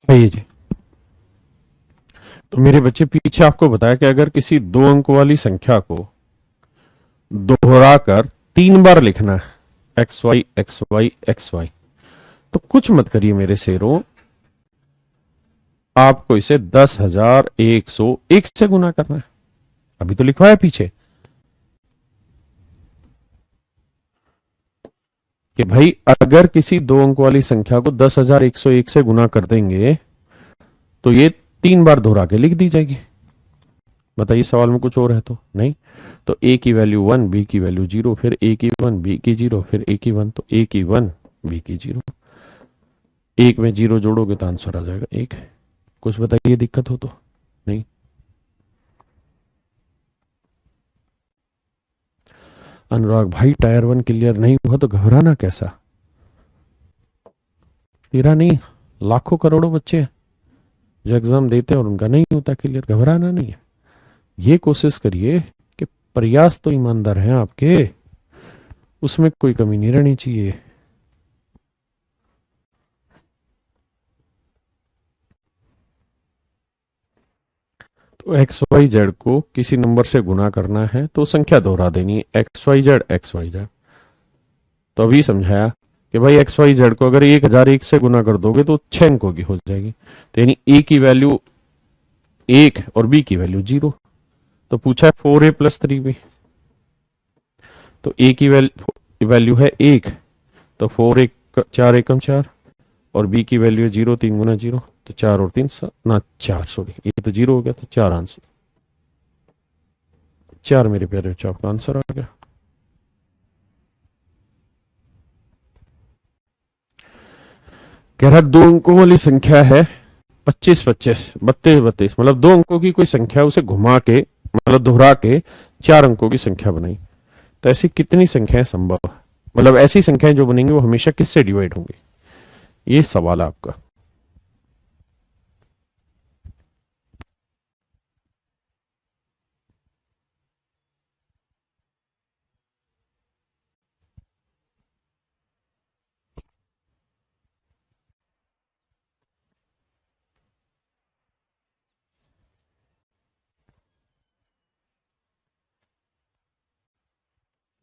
आइए जी। तो मेरे बच्चे पीछे आपको बताया कि अगर किसी दो अंक वाली संख्या को दोहराकर 3 बार लिखना है, X Y X Y X Y, तो कुछ मत करिए मेरे शेरों, आपको इसे 10,101 से गुना करना है। अभी तो लिखवाया पीछे कि भाई अगर किसी दो अंक वाली संख्या को 10,101 से गुना कर देंगे तो ये 3 बार दोहरा के लिख दी जाएगी। बताइए सवाल में कुछ और है तो नहीं। तो ए की वैल्यू 1, बी की वैल्यू 0, फिर ए की 1, बी की 0, फिर ए की 1, तो ए की 1, बी की 0, एक में 0 जोड़ोगे तो आंसर आ जाएगा 1। कुछ बताइए दिक्कत हो तो नहीं। अनुराग भाई टायर 1 क्लियर नहीं हुआ तो घबराना कैसा, तेरा नहीं, लाखों करोड़ों बच्चे जो एग्जाम देते हैं और उनका नहीं होता क्लियर, घबराना नहीं है। ये कोशिश करिए कि प्रयास तो ईमानदार हैं आपके, उसमें कोई कमी नहीं रहनी चाहिए। तो एक्स वाई जेड को किसी नंबर से गुना करना है तो संख्या दोहरा देनी है, X Y Z X Y Z. तो अभी समझाया कि भाई एक्स वाई जेड को अगर 1001 से गुना कर दोगे तो 6 अंकों की हो जाएगी। तो यानी ए की वैल्यू 1 और बी की वैल्यू 0। तो पूछा है 4a+3b, तो ए की वैल्यू है 1, तो 4 एकम 4, और बी की वैल्यू है 0, 3 गुना 0, तो 4 और 3 ना 4, सॉरी ये तो 0 हो गया, तो 4 आंसर, 4 मेरे प्यारे बच्चों आपका आंसर आ गया। कह रहा 2 अंकों वाली संख्या है 25 25 32 32, मतलब 2 अंकों की कोई संख्या उसे घुमा के मतलब दोहरा के 4 अंकों की संख्या बनाई, तो ऐसी कितनी संख्याएं संभव है, मतलब ऐसी संख्याएं जो बनेंगी वो हमेशा किससे डिवाइड होंगी, ये सवाल है आपका।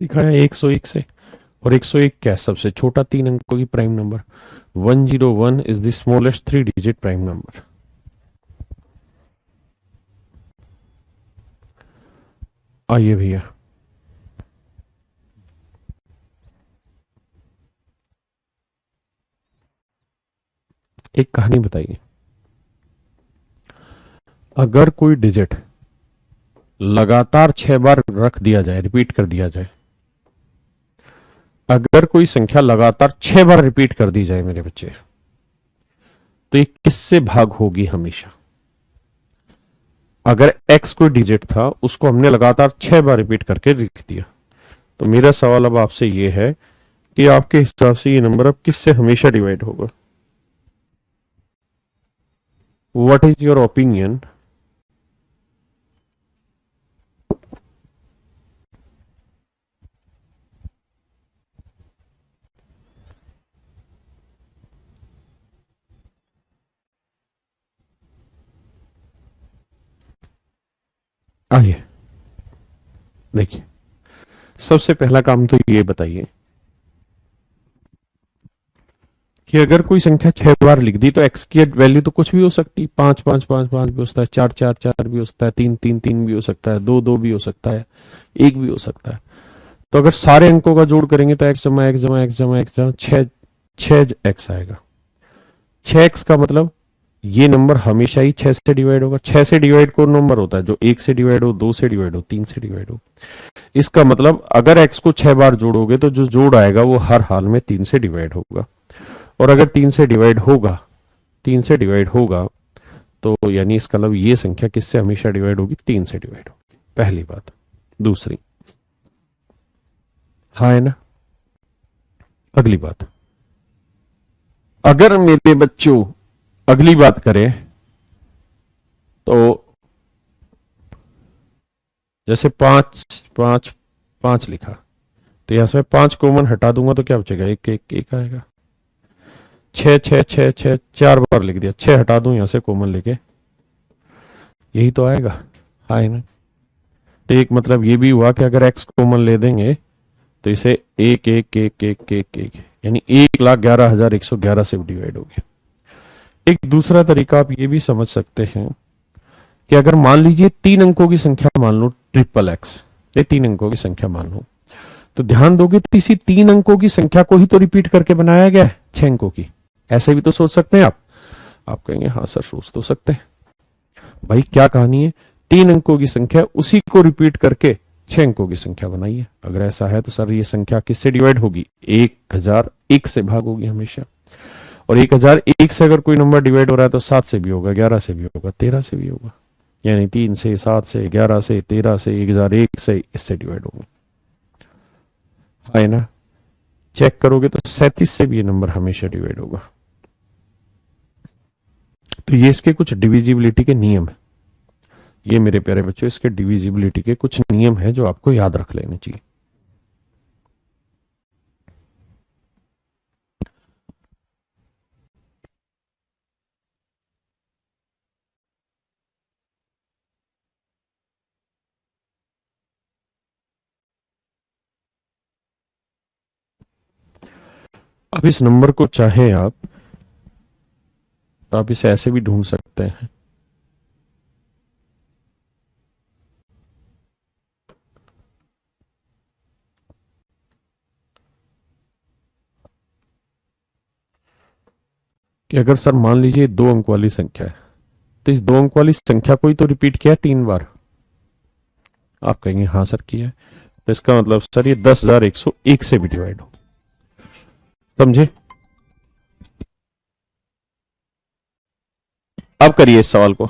दिखाया 101 से, और 101 क्या है, सबसे छोटा 3 अंकों की prime number. 101 is the smallest 3 digit prime number. आइए भैया, एक कहानी बताइए। अगर कोई डिजिट लगातार 6 बार रख दिया जाए, रिपीट कर दिया जाए, अगर कोई संख्या लगातार 6 बार रिपीट कर दी जाए मेरे बच्चे, तो ये किससे भाग होगी हमेशा। अगर x कोई डिजिट था उसको हमने लगातार 6 बार रिपीट करके लिख दिया, तो मेरा सवाल अब आपसे ये है कि आपके हिसाब से ये नंबर अब किससे हमेशा डिवाइड होगा। What is your opinion. आइए देखिए, सबसे पहला काम तो ये बताइए कि अगर कोई संख्या 6 बार लिख दी तो एक्स की वैल्यू तो कुछ भी हो सकती, 5 5 5 5 भी हो सकता है, 4 4 4 भी हो सकता है, 3 3 3 भी हो सकता है, 2 2 भी हो सकता है, 1 भी हो सकता है। तो अगर सारे अंकों का जोड़ करेंगे तो एक्स जमा एक्स जमा एक्स जमा एक्स जमा 6 एक्स आएगा। 6 एक्स का मतलब ये नंबर हमेशा ही 6 से डिवाइड होगा। 6 से डिवाइड कौन नंबर होता है, जो 1 से डिवाइड हो, 2 से डिवाइड हो, 3 से डिवाइड हो। इसका मतलब अगर एक्स को 6 बार जोड़ोगे तो जो जोड़ आएगा वो हर हाल में 3 से डिवाइड होगा। और अगर 3 से डिवाइड होगा, 3 से डिवाइड होगा, तो यानी इसका मतलब ये संख्या किससे हमेशा डिवाइड होगी, 3 से डिवाइड होगी। पहली बात। दूसरी, हाँ है ना। अगली बात, अगर मेरे बच्चों अगली बात करें तो जैसे 5 5 5 लिखा, तो यहां से मैं 5 कॉमन हटा दूंगा तो क्या बचेगा, एक एक एक आएगा। छः छः छः छः 4 बार लिख दिया, 6 हटा दूं यहाँ से कॉमन लेके, यही तो आएगा। हाँ है ना। तो एक मतलब ये भी हुआ कि अगर एक्स कॉमन ले देंगे तो इसे एक एक एक एक एक एक यानी 1,11,111 से डिवाइड हो गया। एक दूसरा तरीका आप ये भी समझ सकते हैं कि अगर मान लीजिए 3 अंकों की संख्या मान लो ट्रिपल एक्स, ये 3 अंकों की संख्या मान लो, तो ध्यान दोगे तो इसी 3 अंकों की संख्या को ही तो रिपीट करके बनाया गया है 6 अंकों की। ऐसे भी तो सोच सकते हैं आप कहेंगे हाँ सर सोच तो सकते हैं। भाई क्या कहानी है, 3 अंकों की संख्या उसी को रिपीट करके 6 अंकों की संख्या बनाइए। अगर ऐसा है तो सर ये संख्या किससे डिवाइड होगी, 1001 से भाग होगी हमेशा। और 1001 से अगर कोई नंबर डिवाइड हो रहा है तो 7 से भी होगा, 11 से भी होगा, 13 से भी होगा, यानी 3 से, 7 से, 11 से, 13 से, 1001 से, इससे डिवाइड होगा। है ना। चेक करोगे तो 37 से भी ये नंबर हमेशा डिवाइड होगा। तो ये इसके कुछ डिविजिबिलिटी के नियम है। ये मेरे प्यारे बच्चों इसके डिविजिबिलिटी के कुछ नियम है जो आपको याद रख लेने चाहिए। अब इस नंबर को चाहे आप तो आप इसे ऐसे भी ढूंढ सकते हैं कि अगर सर मान लीजिए 2 अंक वाली संख्या है, तो इस 2 अंक वाली संख्या को ही तो रिपीट किया 3 बार। आप कहेंगे हाँ सर किया है, तो इसका मतलब सर ये 10,101 से भी डिवाइड हो। समझे। अब करिए इस सवाल को।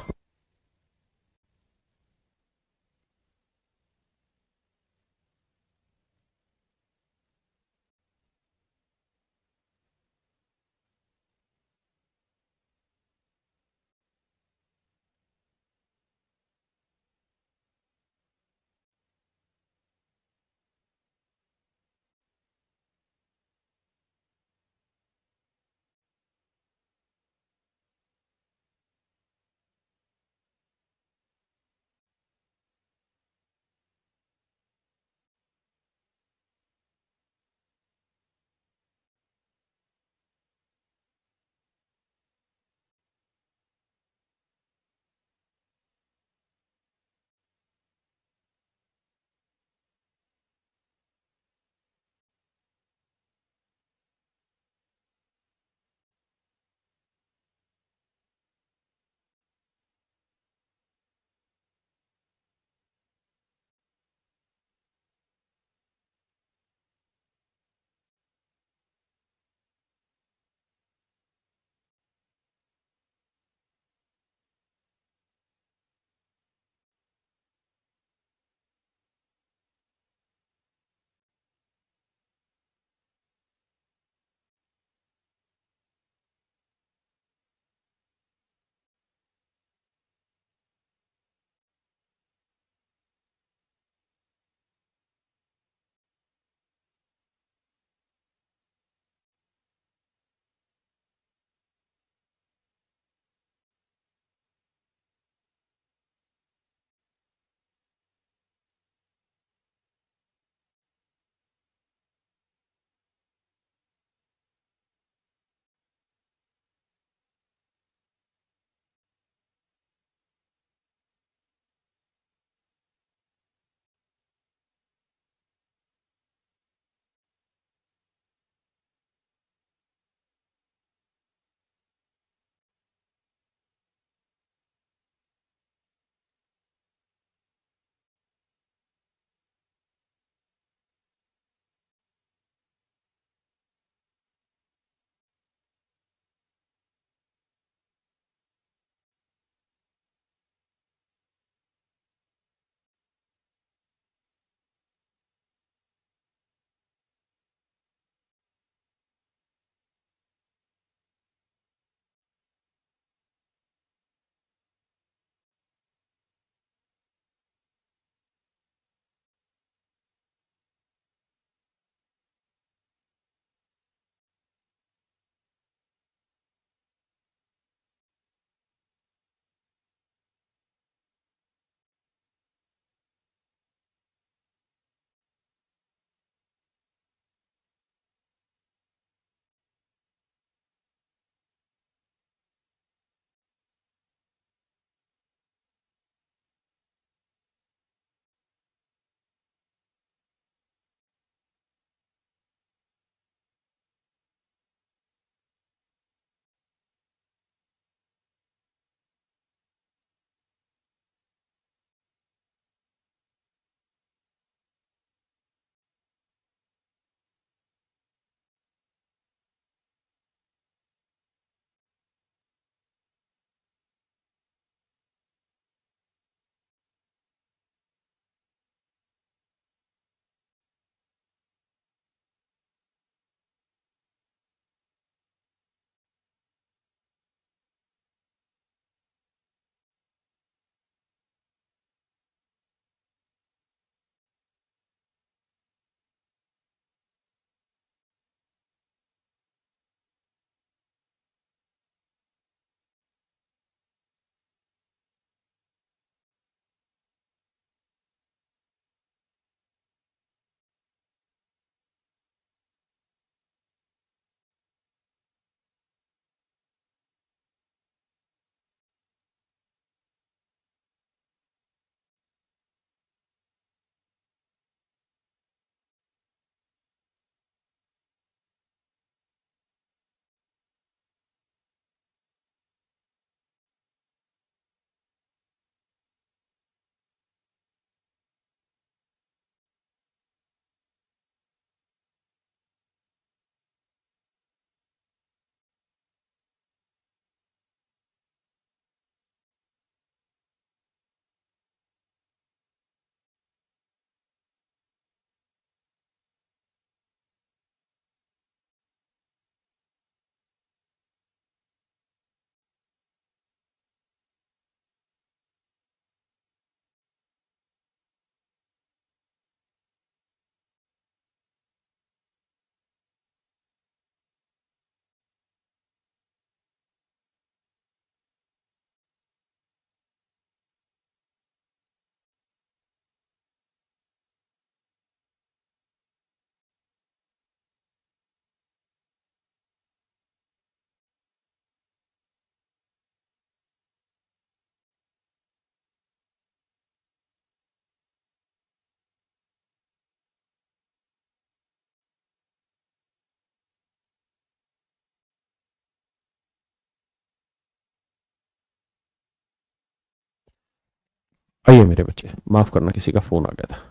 आइए मेरे बच्चे, माफ करना किसी का फोन आ गया था।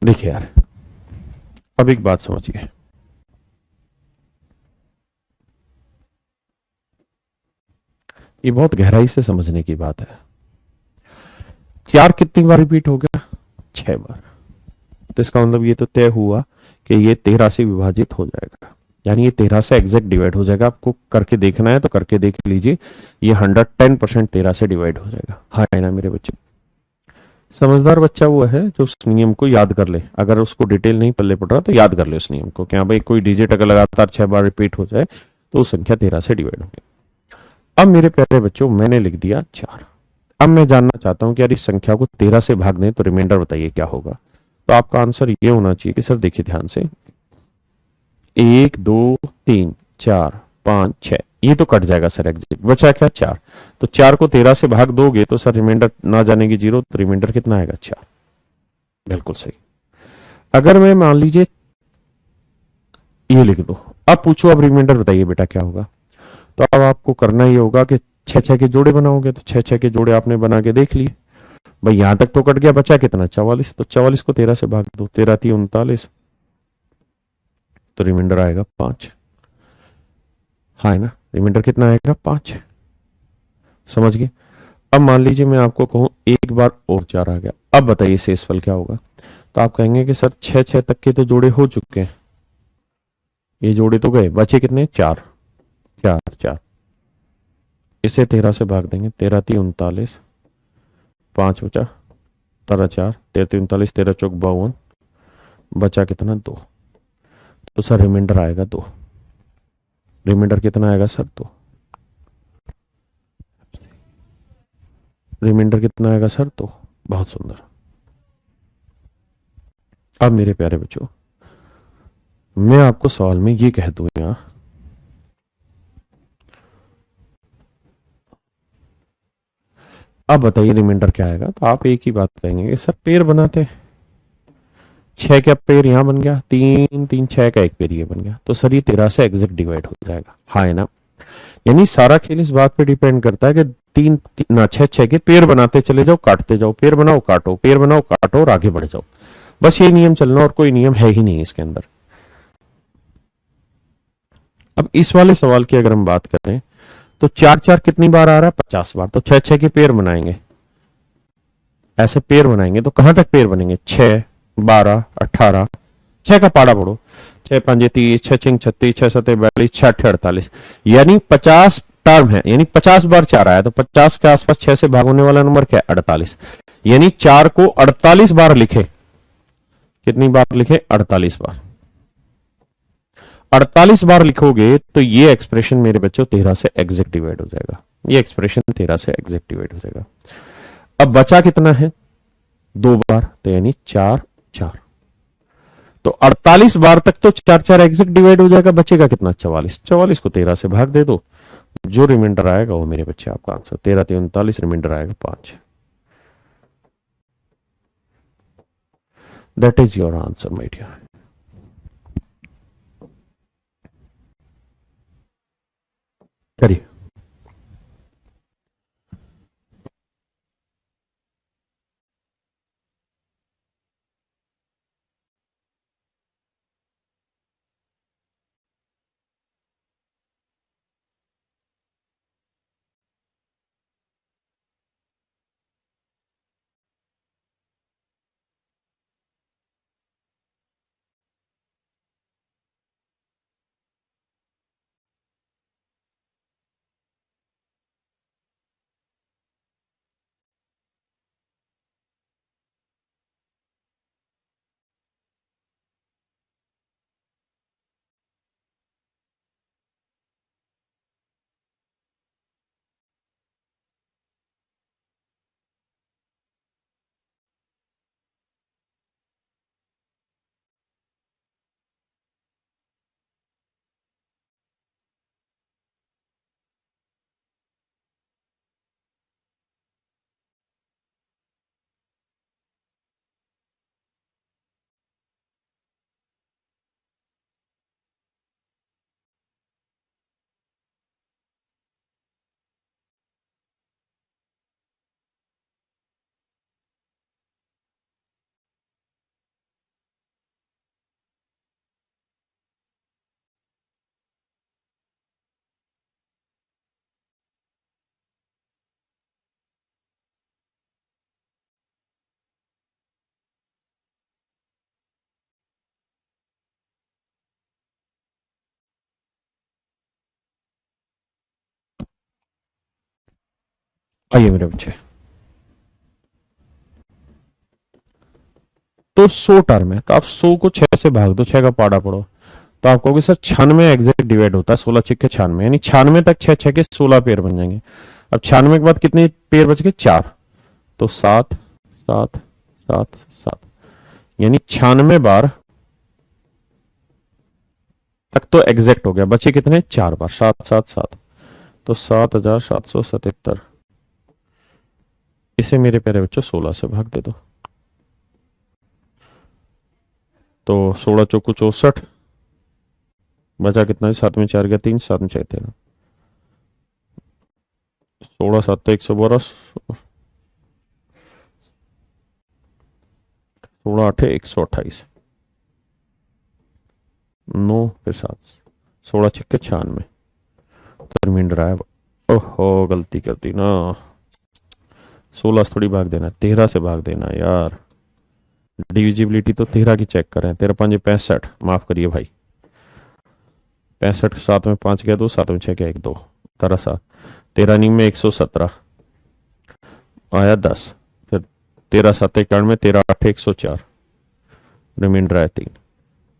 देखिए यार, अब एक बात समझिए। ये बहुत गहराई से समझने की बात है। 4 कितनी बार रिपीट हो गया? 6 बार। तो इसका मतलब ये तो तय हुआ कि ये 13 से विभाजित हो जाएगा, यानी ये 13 से एग्जैक्ट डिवाइड हो जाएगा। आपको करके देखना है तो करके देख लीजिए। ये 110% 13 से डिवाइड हो जाएगा। हाँ है ना मेरे बच्चे? समझदार बच्चा वो है जो उस नियम को याद कर ले। अगर उसको डिटेल नहीं पल्ले पड़ रहा तो याद कर ले उस नियम को, क्या भाई कोई डिजिट अगर लगातार 6 बार रिपीट हो जाए तो वो संख्या 13 से डिवाइड होगी। अब मेरे प्यारे बच्चों, मैंने लिख दिया 4। अब मैं जानना चाहता हूं कि यार इस संख्या को 13 से भाग दें तो रिमाइंडर बताइए क्या होगा। तो आपका आंसर ये होना चाहिए कि सर देखिए ध्यान से, 1 2 3 4 5 6, ये तो कट जाएगा सर एग्जिट, बचा क्या? 4। तो 4 को 13 से भाग दोगे तो सर रिमाइंडर ना जाने की 0, तो रिमाइंडर कितना आएगा? 4। बिल्कुल सही। अगर मैं मान लीजिए ये लिख दो, अब पूछो अब रिमाइंडर बताइए बेटा क्या होगा। तो अब आपको करना ये होगा कि 6 6 के जोड़े बनाओगे। तो 6 6 के जोड़े आपने बना के देख लिए भाई, यहां तक तो कट गया, बचा कितना? 44। तो 44 को 13 से भाग दो, 13 थी 39, तो रिमाइंडर आएगा 5। हाँ है ना? रिमाइंडर कितना आएगा? 5। समझ गए? अब मान लीजिए मैं आपको कहूं एक बार और 4 आ गया, अब बताइए शेषफल क्या होगा। तो आप कहेंगे कि सर 6 6 तक के तो जोड़े हो चुके हैं, ये जोड़े तो गए, बचे कितने? 4। 4 4, इसे 13 से भाग देंगे, 13 थी 39, 5 बचा, 4 13 थी 39, 13 चौक 52, बचा कितना? 2। तो सर रिमाइंडर आएगा 2। रिमाइंडर कितना आएगा सर? 2। रिमाइंडर कितना आएगा सर? 2। बहुत सुंदर। अब मेरे प्यारे बच्चों, मैं आपको सवाल में ये कह दूं यहां, अब बताइए रिमाइंडर क्या आएगा। तो आप एक ही बात कहेंगे कि सर पेड़ बनाते हैं, 6 का पेड़ यहां बन गया, 3 3 6 का एक पेड़ ये बन गया, तो सर ये 13 से एग्जैक्ट डिवाइड हो जाएगा। हाँ है ना? यानी सारा खेल इस बात पे डिपेंड करता है कि ना 6 6 के पेड़ बनाते चले जाओ, काटते जाओ, पेड़ बनाओ काटो, पेड़ बनाओ काटो और आगे बढ़ जाओ। बस ये नियम चलना, और कोई नियम है ही नहीं इसके अंदर। अब इस वाले सवाल की अगर हम बात करें तो 4 4 कितनी बार आ रहा है? 50 बार। तो 6 6 के पेड़ बनाएंगे, ऐसे पेड़ बनाएंगे तो कहां तक पेड़ बनेंगे? 6 12 18, 6 का पाड़ा पड़ो, 6 पंजे 30, 6 छिंग 36, 6 सत्ते 42, 6 अट्ठे 48, यानी 50 टर्म है, यानी 50 बार 4 आया, तो 50 के आसपास 6 से भागने वाला नंबर क्या है? 48। यानी 4 को 48 बार लिखे। कितनी बार लिखे? 48 बार। 48 बार लिखोगे तो ये एक्सप्रेशन मेरे बच्चों 13 से एग्जैक्ट डिवाइड हो जाएगा। ये एक्सप्रेशन 13 से एग्जैक्ट डिवाइड हो जाएगा। अब बचा कितना है? 2 बार, तो यानी 4 4। तो 48 बार तक तो 4 4 एग्जैक्ट डिवाइड हो जाएगा, बचेगा कितना? 44। 44 को 13 से भाग दे दो, जो रिमाइंडर आएगा वो मेरे बच्चे आपका आंसर। 13 3 39, रिमाइंडर आएगा 5। That is your answer my dear. करिए। आइए मेरे बच्चे, तो 100 टर्म है, तो आप 100 को 6 से भाग दो, 6 का पाड़ा पड़ो, तो आप कहोगे सर 96 एग्जैक्ट डिवाइड होता है, 16 6 96, यानी 96 तक 6 6 के 16 पेयर बन जाएंगे। अब 96 के बाद कितने पेयर बच गए, 4, तो 7 7 7 7, यानी 96 बार तक तो एग्जैक्ट हो गया, बचे कितने, 4 बार, 7 7 7, तो 7777। इसे मेरे प्यारे बच्चों 16 से भाग दे दो, तो 16 चौको 64, बचा कितना है, 7 में 4 गया 3, 7 में 6 13, 16 7 112, 16 8 128, 9 फिर 7, 16 6 96, तो रिमाइंडर आया। ओहो गलती कर दी ना, 16 से थोड़ी भाग देना, 13 से भाग देना यार। डिविजिबिलिटी तो 13 की चेक करें, 13 5 65, माफ करिए भाई, 65, 7 में 5 गया 2, 7 में 6 गया 1 2, 17 7, 13 9 में 117, आया 10, फिर 13 7 91, 13 8 104, रिमाइंडर आया 3।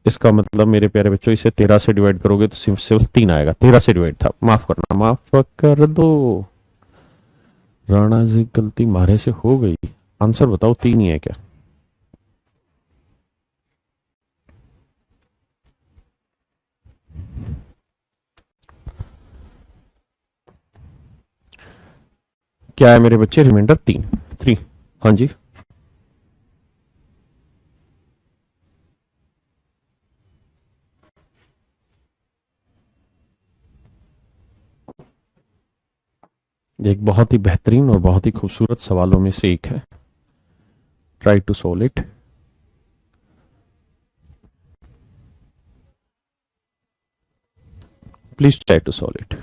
इसका मतलब मेरे प्यारे बच्चों, इसे 13 से डिवाइड करोगे तो सिर्फ सिर्फ 3 आएगा, 13 से डिवाइड था, माफ करना, माफ कर दो। राणा जी गलती मारे से हो गई, आंसर बताओ 3 ही है क्या। क्या है मेरे बच्चे, रिमाइंडर 3, 3। हाँ जी, ये एक बहुत ही बेहतरीन और बहुत ही खूबसूरत सवालों में से एक है। Try to solve it. Please try to solve it.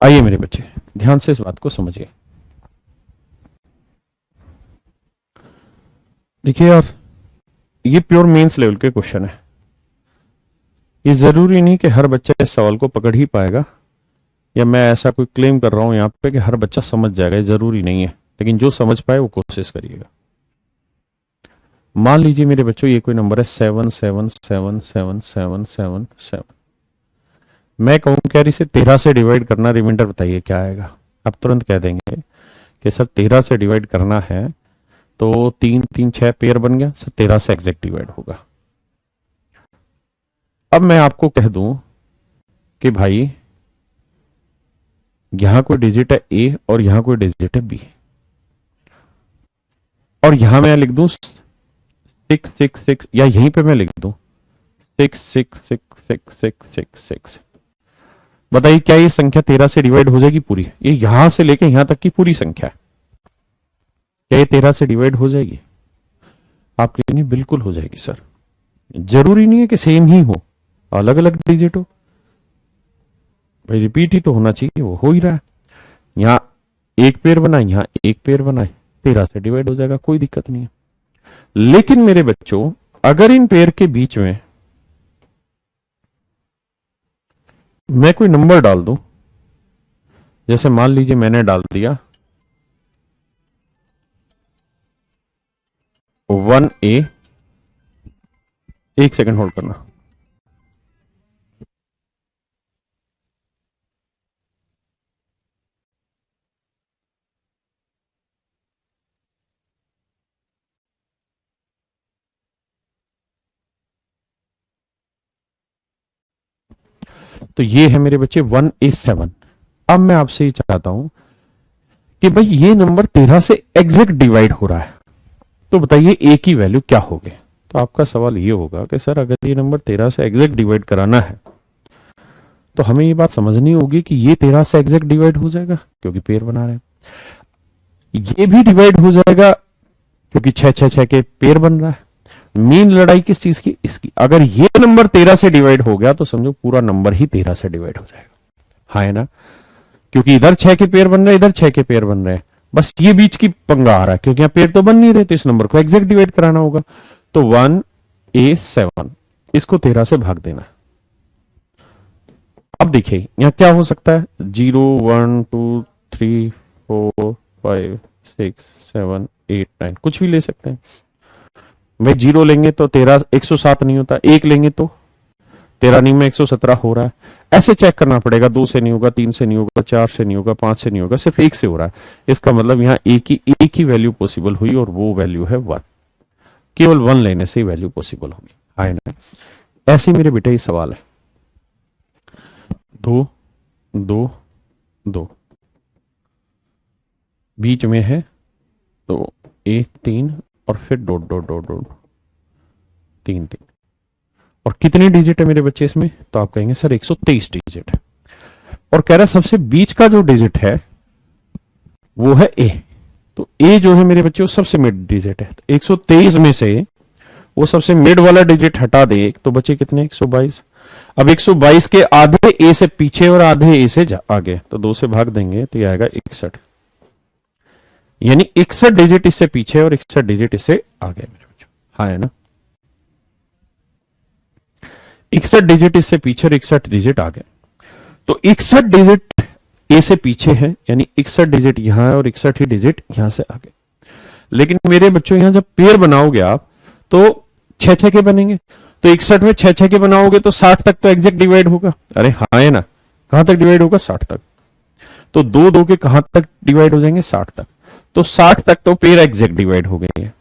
आइए मेरे बच्चे, ध्यान से इस बात को समझिए। देखिए यार, ये प्योर मेंस लेवल के क्वेश्चन है। ये जरूरी नहीं कि हर बच्चा इस सवाल को पकड़ ही पाएगा, या मैं ऐसा कोई क्लेम कर रहा हूं यहां पे कि हर बच्चा समझ जाएगा, ये जरूरी नहीं है। लेकिन जो समझ पाए वो कोशिश करिएगा। मान लीजिए मेरे बच्चों, ये कोई नंबर है 7 7 7 7 7 7 7। मैं कहूं कि यार इसे 13 से डिवाइड करना, रिमाइंडर बताइए क्या आएगा। आप तुरंत कह देंगे कि सर 13 से डिवाइड करना है, तो 3 3 6 पेयर बन गया सर, 13 से एग्जैक्ट डिवाइड होगा। अब मैं आपको कह दूं कि भाई यहां कोई डिजिट है ए और यहां कोई डिजिट है बी, और यहां मैं लिख दूं 6 6 6, या यहीं पे मैं लिख दूं 6 6 6 6 6 6। बताइए क्या ये संख्या 13 से डिवाइड हो जाएगी पूरी? ये यहां से लेके यहां तक की पूरी संख्या है, क्या ये 13 से डिवाइड हो जाएगी? आप कहेंगे बिल्कुल हो जाएगी सर। जरूरी नहीं है कि सेम ही हो, अलग अलग डिजिट हो। भाई रिपीट ही तो होना चाहिए, वो हो ही रहा है। यहाँ एक पेयर बनाए, यहाँ एक पेयर बनाए, 13 से डिवाइड हो जाएगा, कोई दिक्कत नहीं है। लेकिन मेरे बच्चों, अगर इन पेयर के बीच में मैं कोई नंबर डाल दूं, जैसे मान लीजिए मैंने डाल दिया 1A, एक सेकंड होल्ड करना। तो ये है मेरे बच्चे 1A7। अब मैं आपसे ये चाहता हूं कि भाई ये नंबर 13 से एग्जैक्ट डिवाइड हो रहा है, तो बताइए ए की वैल्यू क्या होगी? तो आपका सवाल ये होगा कि सर अगर ये नंबर 13 से एग्जैक्ट डिवाइड कराना है, तो हमें ये बात समझनी होगी कि ये 13 से एग्जैक्ट डिवाइड हो जाएगा क्योंकि पेयर बना रहे हैं, ये भी डिवाइड हो जाएगा क्योंकि 6 6 6 के पेयर बन रहा है। मेन लड़ाई किस चीज की? इसकी। अगर ये नंबर 13 से डिवाइड हो गया तो समझो पूरा नंबर ही 13 से डिवाइड हो जाएगा। हाँ है ना? क्योंकि इधर 6 के पेयर बन रहे हैं, इधर 6 के पेयर बन रहे हैं, बस ये बीच की पंगा आ रहा है क्योंकि यहाँ पेयर तो बन नहीं रहे, तो इस नंबर को एग्जैक्ट डिवाइड कराना होगा। तो 1A7 इसको 13 से भाग देना है। अब देखिए यहां क्या हो सकता है, 0 1 2 3 4 5 6 7 8 9, कुछ भी ले सकते हैं। भाई 0 लेंगे तो 13 107 नहीं होता, 1 लेंगे तो 13 नहीं में 117 हो रहा है। ऐसे चेक करना पड़ेगा, 2 से नहीं होगा, 3 से नहीं होगा, 4 से नहीं होगा, 5 से नहीं होगा, सिर्फ 1 से हो रहा है। इसका मतलब यहाँ एक ही वैल्यू पॉसिबल हुई और वो वैल्यू है 1। केवल 1 लेने से ही वैल्यू पॉसिबल होगी। हाँ ना? ऐसे मेरे बेटे ये सवाल है। 2 2 2 बीच में है, तो 3 और फिर डॉट डॉट डॉट डॉट 3 3। और कितने डिजिट है मेरे बच्चे इसमें? तो आप कहेंगे सर 123 डिजिट है। और कह रहा है सबसे बीच का जो डिजिट है वो है ए। तो ए जो है मेरे बच्चे वो सबसे मिड डिजिट है। तो 123 में से वो सबसे मिड वाला डिजिट हटा दे तो बचे कितने? 122। अब 122 के आधे ए से पीछे और आधे ए से आगे, तो 2 से भाग देंगे तो ये आएगा 61। यानी 61 डिजिट इससे पीछे और 61 डिजिट इससे आगे मेरे बच्चों। हाँ है ना? 61 डिजिट इससे पीछे और 61 डिजिट आगे। तो 61 डिजिट ए से पीछे है, यानी 61 डिजिट यहां है और 61 ही डिजिट यहां से आगे। लेकिन मेरे बच्चों यहां जब पेयर बनाओगे आप तो 6 6 के बनेंगे, तो 61 में 6 6 के बनाओगे तो 60 तक तो एग्जैक्ट डिवाइड होगा। अरे हाँ है ना? कहां तक डिवाइड होगा? 60 तक। तो 2 2 के कहां तक डिवाइड हो जाएंगे? 60 तक। तो 60 तक तो पेयर एग्जैक्ट डिवाइड हो गई है।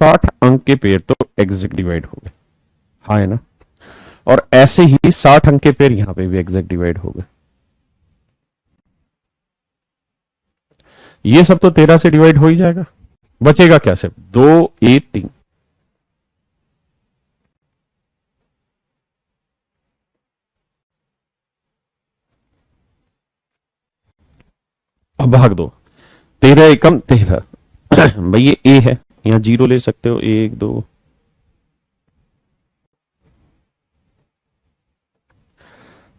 60 अंक के पेयर तो एग्जैक्ट डिवाइड हो गए। हाँ है ना? और ऐसे ही 60 अंक के पेयर यहां पे भी एग्जैक्ट डिवाइड हो गए। ये सब तो 13 से डिवाइड हो ही जाएगा। बचेगा क्या? सिर्फ 2A3। अब भाग दो, 13 एकम 13। भाई ये ए है, यहां 0 ले सकते हो, 1 2।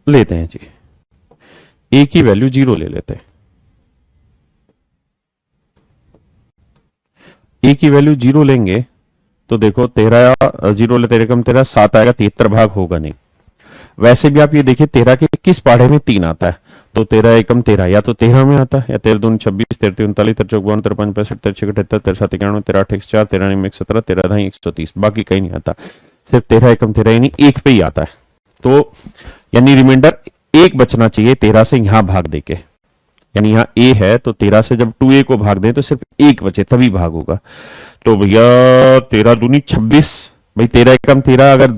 लेते हैं जी, ए की वैल्यू 0 ले लेते हैं। ए की वैल्यू 0 लेंगे तो देखो 13 0 ले 13 कम 13 7 आएगा, 73 भाग होगा नहीं। वैसे भी आप ये देखिए 13 के किस पहाड़े में 3 आता है, तो 13 एकम 13 या तो 13 में आता है, या 13 दूनी 26, 13 39, 13 54, 53 65, 13 76, 13 7 91, 13 8 104, 13 9 117, 13 ढाई 130, बाकी कहीं नहीं आता, सिर्फ 13 एकम 13 यानी एक पे ही आता है। तो यानी रिमाइंडर एक बचना चाहिए 13 से यहां भाग देके, यानी यहाँ ए है तो 13 से जब 2a को भाग दें तो सिर्फ एक बचे तभी भाग होगा। तो भैया 13 दूनी 26, भाई 13 एकम 13, अगर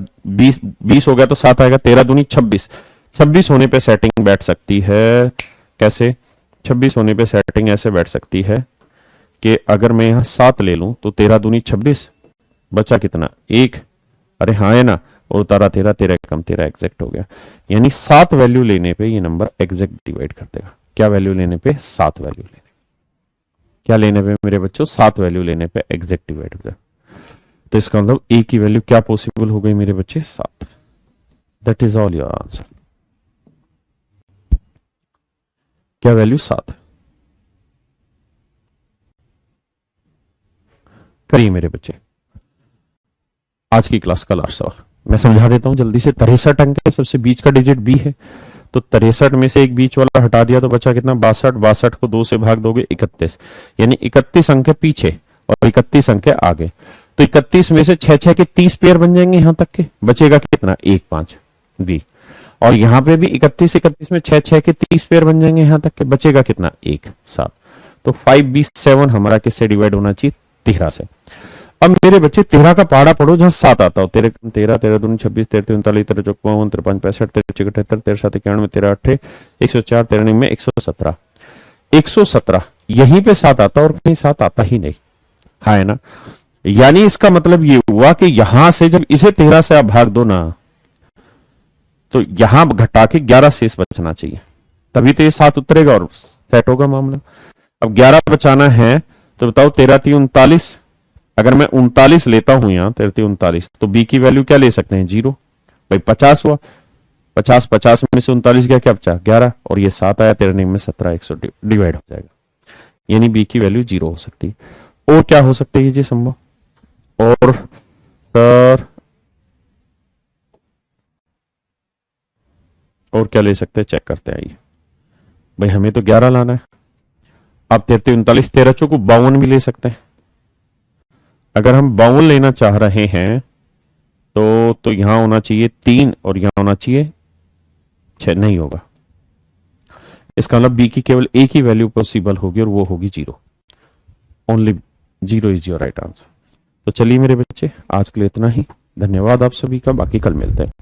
20 हो गया तो 7 आएगा, 13 दूनी 26, 26 होने पे सेटिंग बैठ सकती है कैसे, 26 होने पे सेटिंग ऐसे बैठ सकती है कि अगर मैं यहाँ 7 ले लूं तो 13 दूनी 26, बचा कितना 1, अरे हाँ है ना, और उतारा 13, 13 कम 13 एग्जैक्ट हो गया। यानी 7 वैल्यू लेने पे ये नंबर एग्जैक्ट डिवाइड कर देगा। क्या वैल्यू लेने पे, 7 वैल्यू लेने, क्या लेने पे मेरे बच्चों, 7 वैल्यू लेने पे एग्जैक्ट डिवाइड हो जाए। तो इसका मतलब ए की वैल्यू क्या पॉसिबल हो गई मेरे बच्चे, 7। That is all your answer. क्या वैल्यू 7 करिए मेरे बच्चे। आज की क्लास का लास्ट सवाल मैं समझा देता हूं जल्दी से। 63 अंक है, सबसे बीच का डिजिट बी है, तो 63 में से एक बीच वाला हटा दिया तो बचा कितना 62, 62 को 2 से भाग दोगे 31, यानी 31 अंक है पीछे और 31 अंक है आगे। तो 31 में से 6 6 के 30 पेयर बन जाएंगे, यहां तक के बचेगा कितना 1 5 बी, और यहां पे भी 31 31 में 6 6 के 30 पेयर बन जाएंगे, यहां तक के बचेगा कितना 1 7। तो 5 B 7 हमारा किससे डिवाइड होना चाहिए, 13 से। अब मेरे बच्चे 13 का पहाड़ा पढ़ो जहां 7 आता हो, 13 13 13 दूनी 26, 13 39, 13 54, 53 65, 13 76, 13 7 91, 13 8 104, 13 9 में 117, 117 यहीं पे 7 आता और कहीं 7 आता ही नहीं, हाँ है ना। यानी इसका मतलब ये हुआ कि यहां से जब इसे 13 से आप भाग दो ना, तो यहां घटा के 11 शेष बचना चाहिए, तभी तो ये 7 उतरेगा और सेट होगा मामला। अब 11 बचाना है तो बताओ 13 3 39, अगर मैं 39 लेता हूं यहां 13 3 39, तो बी की वैल्यू क्या ले सकते हैं 0, भाई 50 हुआ, 50 50 में से 39 गया, क्या बचा 11, और ये 7 आया 13 में 17, 100 डिवाइड हो जाएगा, यानी बी की वैल्यू 0 हो सकती है। और क्या हो सकता है जी संभव, और सर और क्या ले सकते हैं, चेक करते हैं आइए। भाई हमें तो 11 लाना है, आप 13 39 13 चौको 52 भी ले सकते हैं। अगर हम 52 लेना चाह रहे हैं तो यहां होना चाहिए 3 और यहां होना चाहिए 6, नहीं होगा। इसका मतलब बी की केवल ए की वैल्यू पॉसिबल होगी और वो होगी 0, only 0 is your right answer. तो चलिए मेरे बच्चे आज के लिए इतना ही, धन्यवाद आप सभी का, बाकी कल मिलते हैं।